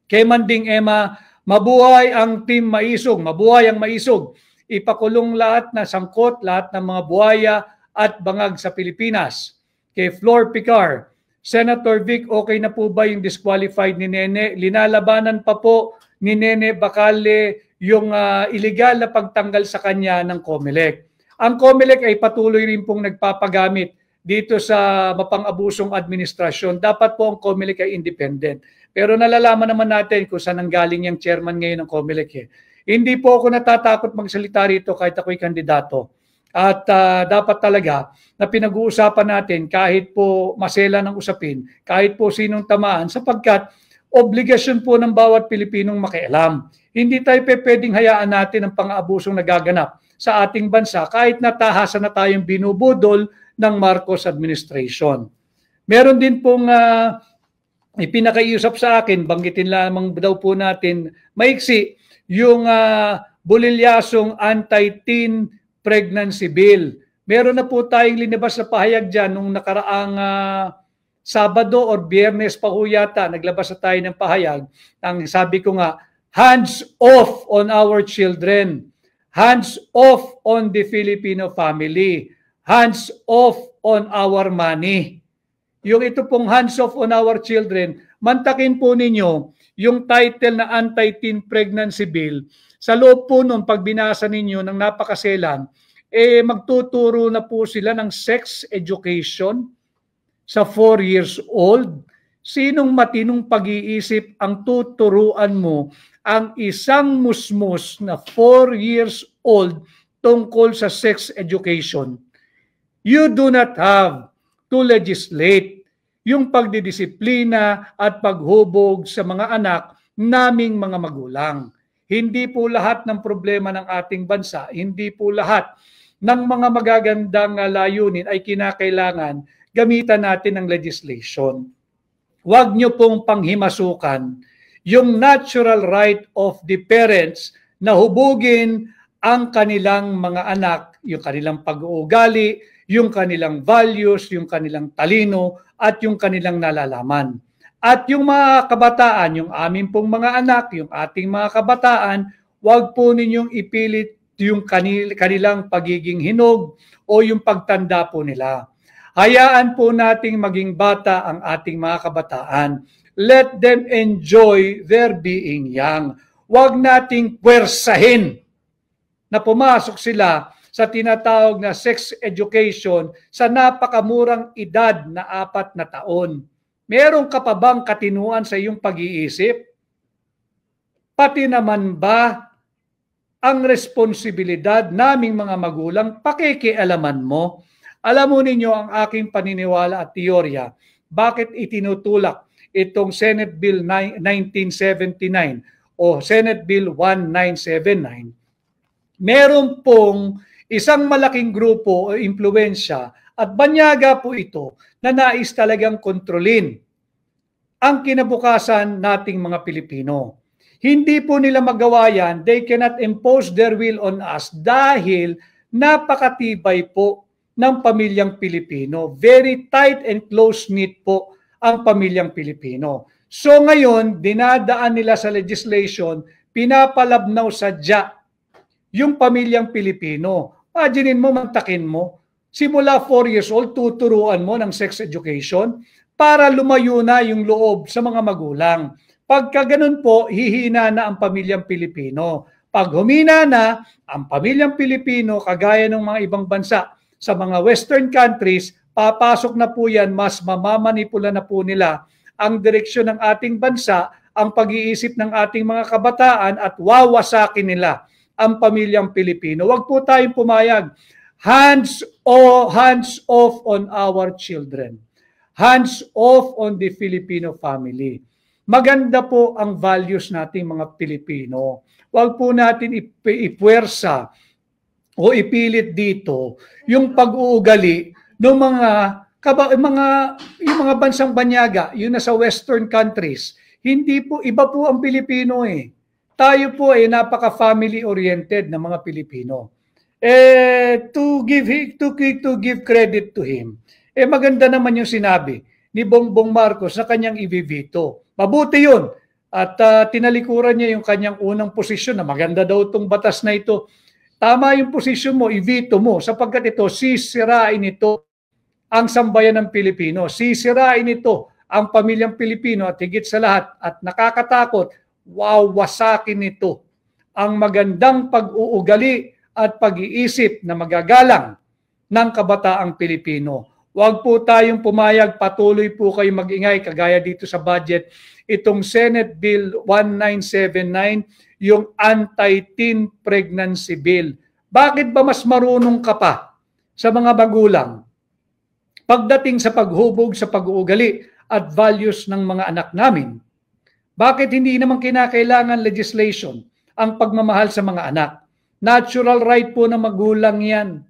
Speaker 1: Kay Manding Emma, mabuhay ang Team Maisog, mabuhay ang Maisog. Ipakulong lahat na sangkot, lahat ng mga buhaya at bangag sa Pilipinas. Kay Flor Picar, Senator Vic, okay na po ba yung disqualified ni Nene? Linalabanan pa po ni Nene Bacale yung illegal na pagtanggal sa kanya ng COMELEC. Ang COMELEC ay patuloy rin pong nagpapagamit dito sa mapang-abusong administrasyon. Dapat po ang COMELEC ay independent. Pero nalalaman naman natin kung saan nanggaling yung chairman ngayon ng COMELEC. Hindi po ako natatakot magsalita rito kahit ako'y kandidato. At dapat talaga na pinag-uusapan natin kahit po masela ng usapin, kahit po sinong tamaan, sapagkat obligasyon po ng bawat Pilipinong makialam. Hindi tayo pwedeng hayaan natin ang pang-aabusong nagaganap sa ating bansa kahit natahasan na tayong binubudol ng Marcos administration. Meron din pong ipinakaiusap sa akin, banggitin lamang daw po natin, maiksi, yung bulilyasong anti-teen pregnancy bill. Meron na po tayong linabas na pahayag dyan nung nakaraang Sabado or Biyernes pa ho yata, naglabas na tayo ng pahayag. Ang sabi ko nga, hands off on our children. Hands off on the Filipino family. Hands off on our money. Yung ito pong hands off on our children, mantakin po ninyo yung title na anti-teen pregnancy bill. Sa loob po nun, pag binasa ninyo ng napakaselan, magtuturo na po sila ng sex education sa 4 years old. Sinong matinong pag-iisip ang tuturuan mo ang isang musmus na 4 years old tungkol sa sex education? You do not have to legislate yung pagdidisiplina at paghubog sa mga anak naming mga magulang. Hindi po lahat ng problema ng ating bansa, hindi po lahat ng mga magagandang layunin ay kinakailangan gamitan natin ng legislation. Huwag niyo pong panghimasukan yung natural right of the parents na hubugin ang kanilang mga anak, yung kanilang pag-uugali, yung kanilang values, yung kanilang talino, at yung kanilang nalalaman. At yung mga kabataan, yung amin pong mga anak, yung ating mga kabataan, huwag po ninyong ipilit yung kanilang pagiging hinog o yung pagtanda po nila. Hayaan po nating maging bata ang ating mga kabataan. Let them enjoy their being young. Huwag nating pwersahin na pumasok sila sa tinatawag na sex education sa napakamurang edad na 4 na taon. Meron ka pa bang katinuan sa iyong pag-iisip? Pati naman ba ang responsibilidad naming mga magulang pakikialaman mo? Alam mo ninyo ang aking paniniwala at teorya, bakit itinutulak itong Senate Bill 1979 o Senate Bill 1979? Meron pong isang malaking grupo o impluwensya at banyaga po ito na nais talagang kontrolin ang kinabukasan nating mga Pilipino. Hindi po nila magawa yan, they cannot impose their will on us dahil napakatibay po ng pamilyang Pilipino. Very tight and close-knit po ang pamilyang Pilipino. So ngayon, dinadaan nila sa legislation, pinapalabnaw sadya yung pamilyang Pilipino. Imaginin mo, mantakin mo, simula 4 years old, tuturuan mo ng sex education para lumayo na yung loob sa mga magulang. Pagka ganun po, hihina na ang pamilyang Pilipino. Pag humina na ang pamilyang Pilipino, kagaya ng mga ibang bansa, sa mga Western countries, papasok na po yan, mas mamamanipula na po nila ang direksyon ng ating bansa, ang pag-iisip ng ating mga kabataan at wawasakin nila ang pamilyang Pilipino. Huwag po tayong pumayag. Hands off on our children. Hands off on the Filipino family. Maganda po ang values nating mga Pilipino. Huwag po natin ipuwersa o ipilit dito yung pag-uugali ng yung mga bansang banyaga, yun na sa Western countries. Hindi po, iba po ang Pilipino eh. Tayo po ay napaka-family oriented na mga Pilipino. To give credit to him, maganda naman yung sinabi ni Bongbong Marcos na kanyang ibibito. Mabuti yun. At tinalikuran niya yung kanyang unang posisyon na maganda daw itong batas na ito. Tama yung posisyon mo, ibito mo, sapagkat ito, sisirain ito ang sambayan ng Pilipino. Sisirain ito ang pamilyang Pilipino at higit sa lahat at nakakatakot, wawasakin nito ang magandang pag-uugali at pag-iisip na magagalang ng kabataang Pilipino. Huwag po tayong pumayag, patuloy po kayo mag-ingay kagaya dito sa budget. Itong Senate Bill 1979, yung Anti-Teen Pregnancy Bill. Bakit ba mas marunong ka pa sa mga magulang pagdating sa paghubog sa pag-uugali at values ng mga anak namin? Bakit hindi naman kinakailangan legislation ang pagmamahal sa mga anak? Natural right po ng magulang yan.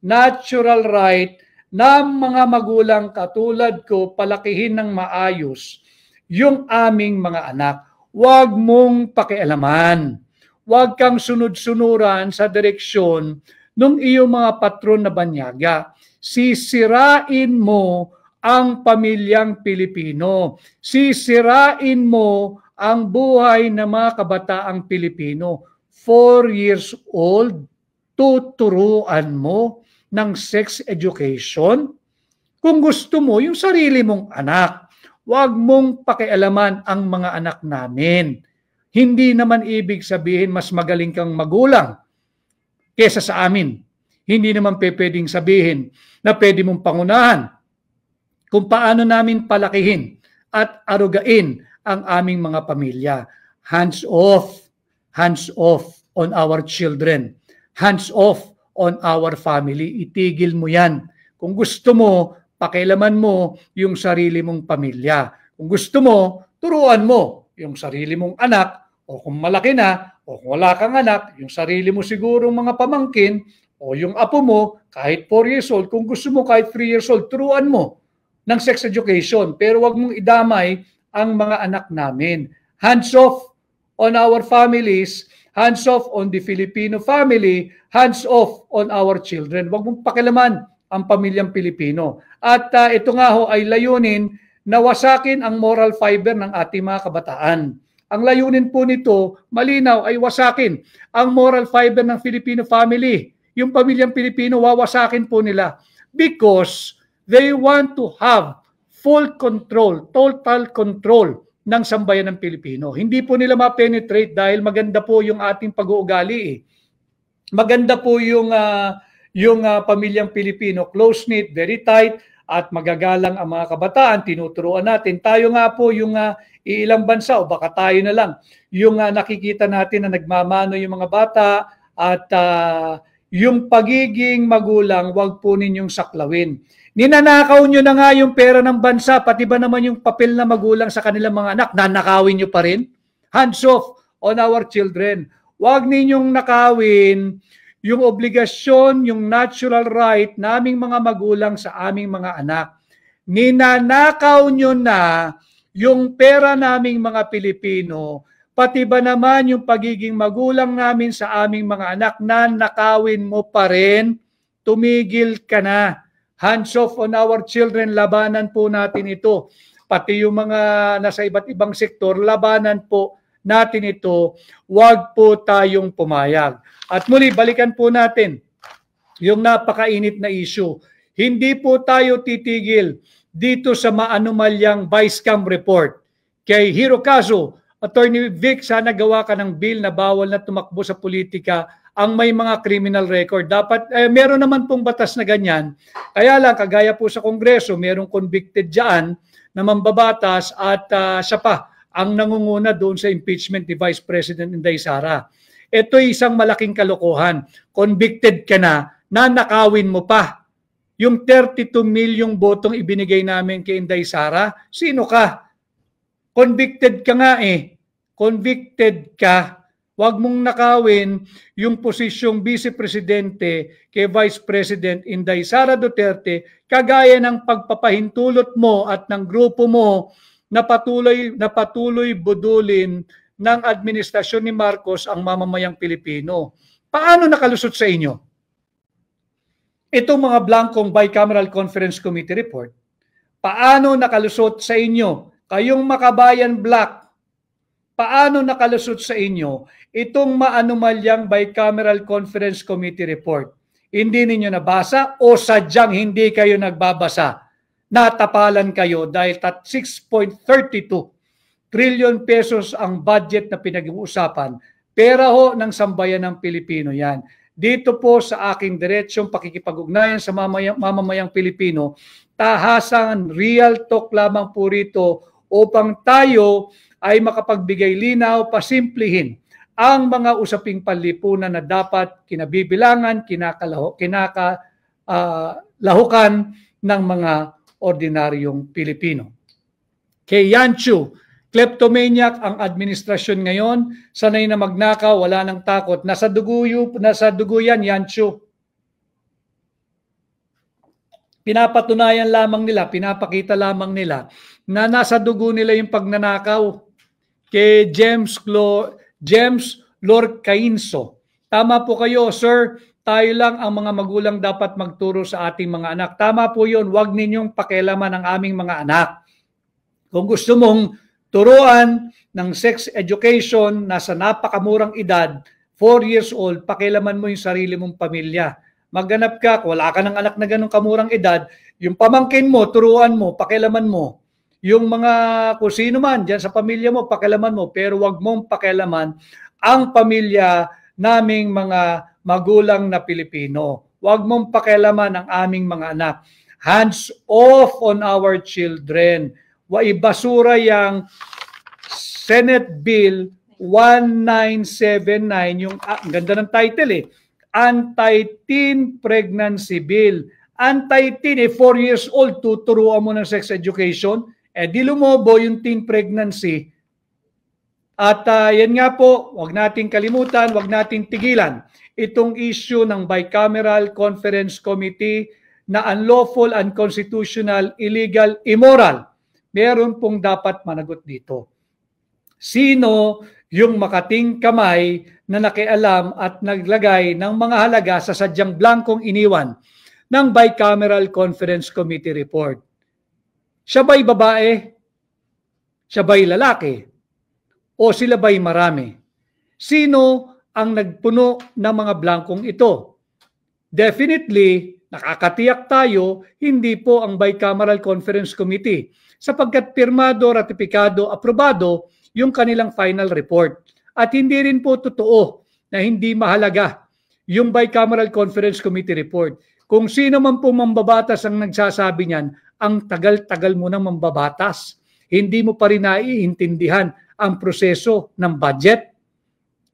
Speaker 1: Natural right ng mga magulang katulad ko palakihin ng maayos yung aming mga anak. Huwag mong pakialaman. Huwag kang sunod-sunuran sa direksyon ng iyong mga patron na banyaga. Sisirain mo ang pamilyang Pilipino. Sisirain mo ang buhay ng mga kabataang Pilipino. 4 years old, tuturuan mo ng sex education? Kung gusto mo, yung sarili mong anak. Huwag mong pakialaman ang mga anak namin. Hindi naman ibig sabihin mas magaling kang magulang kesa sa amin. Hindi naman pwedeng sabihin na pwede mong pangunahan kung paano namin palakihin at arugain ang aming mga pamilya. Hands off on our children. Hands off on our family. Itigil mo yan. Kung gusto mo, pakialaman mo yung sarili mong pamilya. Kung gusto mo, turuan mo yung sarili mong anak, o kung malaki na, o kung wala kang anak, yung sarili mo sigurong mga pamangkin, o yung apo mo, kahit 4 years old, kung gusto mo kahit 3 years old, turuan mo ng sex education. Pero wag mong idamay ang mga anak namin. Hands off on our families, hands off on the Filipino family, hands off on our children. Wag mong pakialaman ang pamilyang Pilipino. At ito nga ho ay layunin na wasakin ang moral fiber ng ating mga kabataan. Ang layunin po nito, malinaw, ay wasakin ang moral fiber ng Filipino family. Yung pamilyang Pilipino, wawasakin po nila because they want to have full control, total control ng sambayan ng Pilipino. Hindi po nila ma-penetrate dahil maganda po yung ating pag-uugali eh. Maganda po yung pamilyang Pilipino, close-knit, very tight, at magagalang ang mga kabataan, tinuturuan natin. Tayo nga po yung ilang bansa, o baka tayo na lang, yung nakikita natin na nagmamano yung mga bata, at yung pagiging magulang, wag po ninyong saklawin. Ninanakaw nyo na nga yung pera ng bansa, pati ba naman yung papel na magulang sa kanilang mga anak, nanakawin nyo pa rin? Hands off on our children. Wag ninyong nakawin yung obligasyon, yung natural right naming mga magulang sa aming mga anak. Ninanakaw nyo na yung pera naming mga Pilipino, pati ba naman yung pagiging magulang namin sa aming mga anak, na nakawin mo pa rin? Tumigil ka na. Hands off on our children, labanan po natin ito. pati yung mga nasa iba't ibang sektor, labanan po natin ito, wag po tayong pumayag. At muli, balikan po natin yung napakainit na issue. Hindi po tayo titigil dito sa maanumalyang vice cam report. Kay Hirokazu, Attorney Vic, sana gawa ka ng bill na bawal na tumakbo sa politika ang may mga criminal record. Dapat, meron naman pong batas na ganyan. Kaya lang, kagaya po sa Kongreso, merong convicted dyan na mambabatas at siya pa ang nangunguna doon sa impeachment ni Vice President Inday Sara. Ito isang malaking kalokohan. Convicted ka na, nanakawin mo pa. Yung 32 milyong botong ibinigay namin kay Inday Sara, sino ka? Convicted ka nga eh. Convicted ka. Huwag mong nakawin yung posisyong Vice Presidente kay Vice President Inday Sara Duterte kagaya ng pagpapahintulot mo at ng grupo mo na patuloy budulin ng administrasyon ni Marcos ang mamamayang Pilipino. Paano nakalusot sa inyo itong mga blankong bicameral conference committee report? Paano nakalusot sa inyo kayong Makabayan Black? Paano nakalusot sa inyo itong maanumalyang bicameral conference committee report? Hindi ninyo nabasa o sadyang hindi kayo nagbabasa? Natapalan kayo dahil 6.32 trillion pesos ang budget na pinag-uusapan. Pera ho ng sambayan ng Pilipino yan. Dito po sa aking diretsong pakikipag-ugnayan sa mamamayang Pilipino, tahasan, real talk lamang po rito upang tayo ay makapagbigay linaw, pasimplihin ang mga usaping panlipunan na dapat kinabibilangan, kinakalahukan ng mga ordinaryong Pilipino. Kay Yanchu, kleptomaniac ang administrasyon ngayon, sanay na magnakaw, wala nang takot. Nasa dugo yan, Yanchu. Pinapatunayan lamang nila, pinapakita lamang nila na nasa dugo nila yung pagnanakaw. Kay James Lord Cainso, tama po kayo, sir. Tayo lang ang mga magulang dapat magturo sa ating mga anak. Tama po yun, huwag ninyong pakialaman ang aming mga anak. Kung gusto mong turuan ng sex education na sa napakamurang edad, 4 years old, pakialaman mo yung sarili mong pamilya. Magganap ka, wala ka ng anak na ganong kamurang edad, yung pamangkin mo, turuan mo, pakialaman mo. Yung mga kung sino man dyan sa pamilya mo, pakialaman mo, pero huwag mong pakialaman ang pamilya naming mga magulang na Pilipino. Huwag mong pakialaman ang aming mga anak. Hands off on our children. Ibasura yung Senate Bill 1979, yung ganda ng title eh, Anti-Teen Pregnancy Bill. Anti-teen, 4 years old, tuturuan mo ng sex education, di lumobo yung teen pregnancy. At yan nga po, wag nating kalimutan, wag nating tigilan itong issue ng bicameral conference committee na unlawful, unconstitutional, illegal, immoral. Meron pong dapat managot dito. Sino yung makating kamay na nakialam at naglagay ng mga halaga sa sadyang blankong iniwan ng bicameral conference committee report? Siya ba'y babae? Siya ba'y lalaki? O sila ba'y marami? Sino ang nagpuno ng mga blankong ito? Definitely, nakakatiyak tayo, hindi po ang Bicameral Conference Committee sapagkat pirmado, ratipikado, aprobado yung kanilang final report. At hindi rin po totoo na hindi mahalaga yung Bicameral Conference Committee report. Kung sino man po mambabatas ang nagsasabi niyan, ang tagal-tagal mo nang mambabatas. Hindi mo pa rin naiintindihan ang proseso ng budget.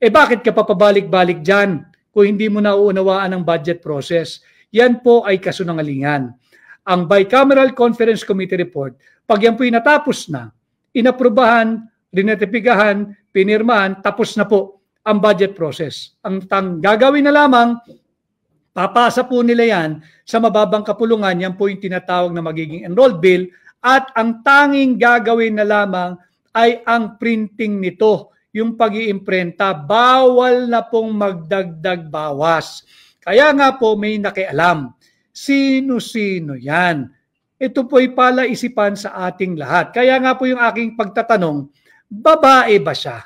Speaker 1: Bakit ka papabalik-balik dyan kung hindi mo nauunawaan ang budget process? Yan po ay kasunungalingan. Ang Bicameral Conference Committee report, pag yan po'y natapos na, inaprubahan, rinetipigahan, pinirmahan, tapos na po ang budget process. Ang gagawin na lamang, papasa po nila yan sa mababang kapulungan, yan po yung tinatawag na magiging enrolled bill, at ang tanging gagawin na lamang ay ang printing nito, yung pag-iimprenta. Bawal na pong magdagdag bawas. Kaya nga po may nakialam. Sino-sino yan? ito po'y palaisipan sa ating lahat. Kaya nga po yung aking pagtatanong, babae ba siya?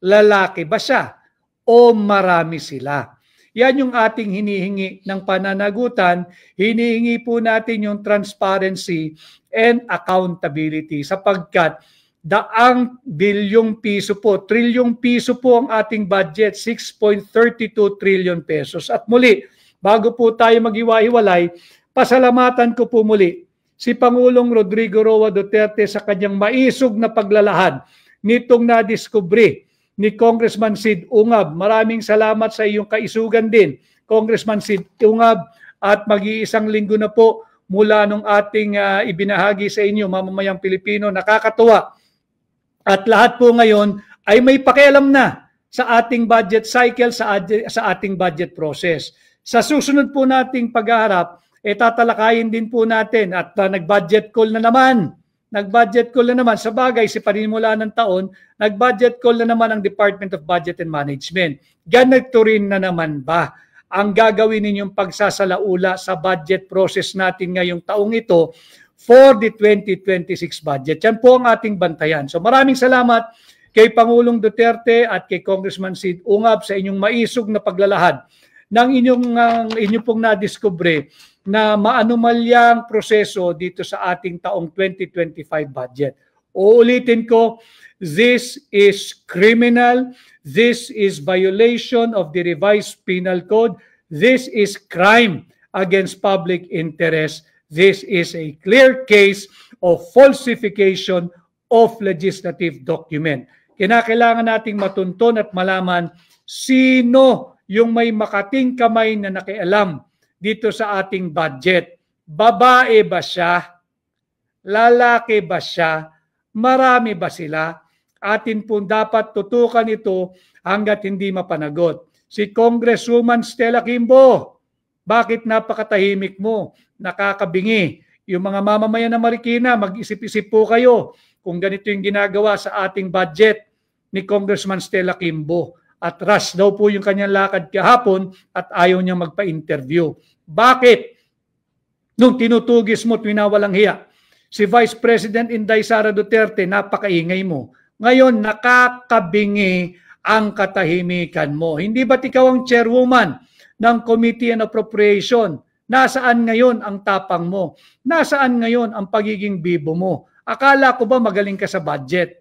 Speaker 1: Lalaki ba siya? O marami sila? Yan yung ating hinihingi ng pananagutan. Hinihingi po natin yung transparency and accountability sapagkat daang bilyong piso po, trilyong piso po ang ating budget, 6.32 trillion pesos. At muli, bago po tayo mag-iwa-hiwalay, pasalamatan ko po muli si Pangulong Rodrigo Roa Duterte sa kanyang maisog na paglalahad nitong nadiskubre ni Congressman Sid Ungab. Maraming salamat sa iyong kaisugan din, Congressman Sid Ungab, at mag-iisang linggo na po mula nung ating ibinahagi sa inyo, mamamayang Pilipino. Nakakatuwa. At lahat po ngayon ay may pakialam na sa ating budget cycle, sa ating budget process. Sa susunod po nating paghaharap, tatalakayin din po natin at nag-budget call na naman. Nag-budget call na naman. Sa bagay, si panimula ng taon, nag-budget call na naman ang Department of Budget and Management. Ganito rin na naman ba ang gagawin ninyong pagsasalaula sa budget process natin ngayong taong ito for the 2026 budget? Yan po ang ating bantayan. So maraming salamat kay Pangulong Duterte at kay Congressman Sid Ungab sa inyong maisog na paglalahad ng inyong pong nadiskubre na maanumalyang proseso dito sa ating taong 2025 budget. Uulitin ko, this is criminal, this is violation of the revised penal code, this is crime against public interest, this is a clear case of falsification of legislative document. Kinakailangan nating matunton at malaman sino yung may makating kamay na nakialam dito sa ating budget. Babae ba siya? Lalaki ba siya? Marami ba sila? Atin po dapat tutukan ito hanggat hindi mapanagot. Si Congresswoman Stella Quimbo, bakit napakatahimik mo? Nakakabingi. Yung mga mamamayan ng Marikina, mag-isip-isip po kayo kung ganito yung ginagawa sa ating budget ni Congressman Stella Quimbo. At rush daw po yung kanyang lakad kahapon at ayaw niya magpa-interview. Bakit? Nung tinutugis mo, winawalang hiya. Si Vice President Inday Sara Duterte, napakaingay mo. Ngayon, nakakabingi ang katahimikan mo. Hindi ba't ikaw ang chairwoman ng Committee on Appropriation? Nasaan ngayon ang tapang mo? Nasaan ngayon ang pagiging bibo mo? Akala ko ba magaling ka sa budget?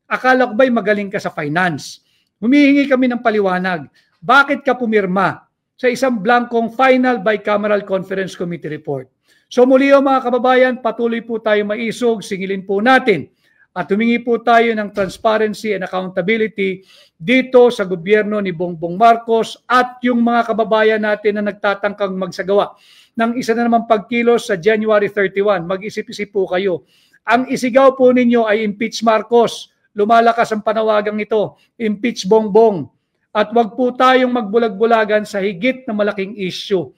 Speaker 1: Akala ko ba magaling ka sa finance? Humihingi kami ng paliwanag. Bakit ka pumirma sa isang blankong final bicameral conference committee report? So muli mga kababayan, patuloy po tayo maisog, singilin po natin at humingi po tayo ng transparency and accountability dito sa gobyerno ni Bongbong Marcos at yung mga kababayan natin na nagtatangkang magsagawa ng isa na naman pagkilos sa January 31. Mag-isip-isip po kayo. Ang isigaw po ninyo ay impeach Marcos. Lumalakas ang panawagang ito, impeach Bongbong. At wag po tayong magbulag-bulagan sa higit na malaking issue.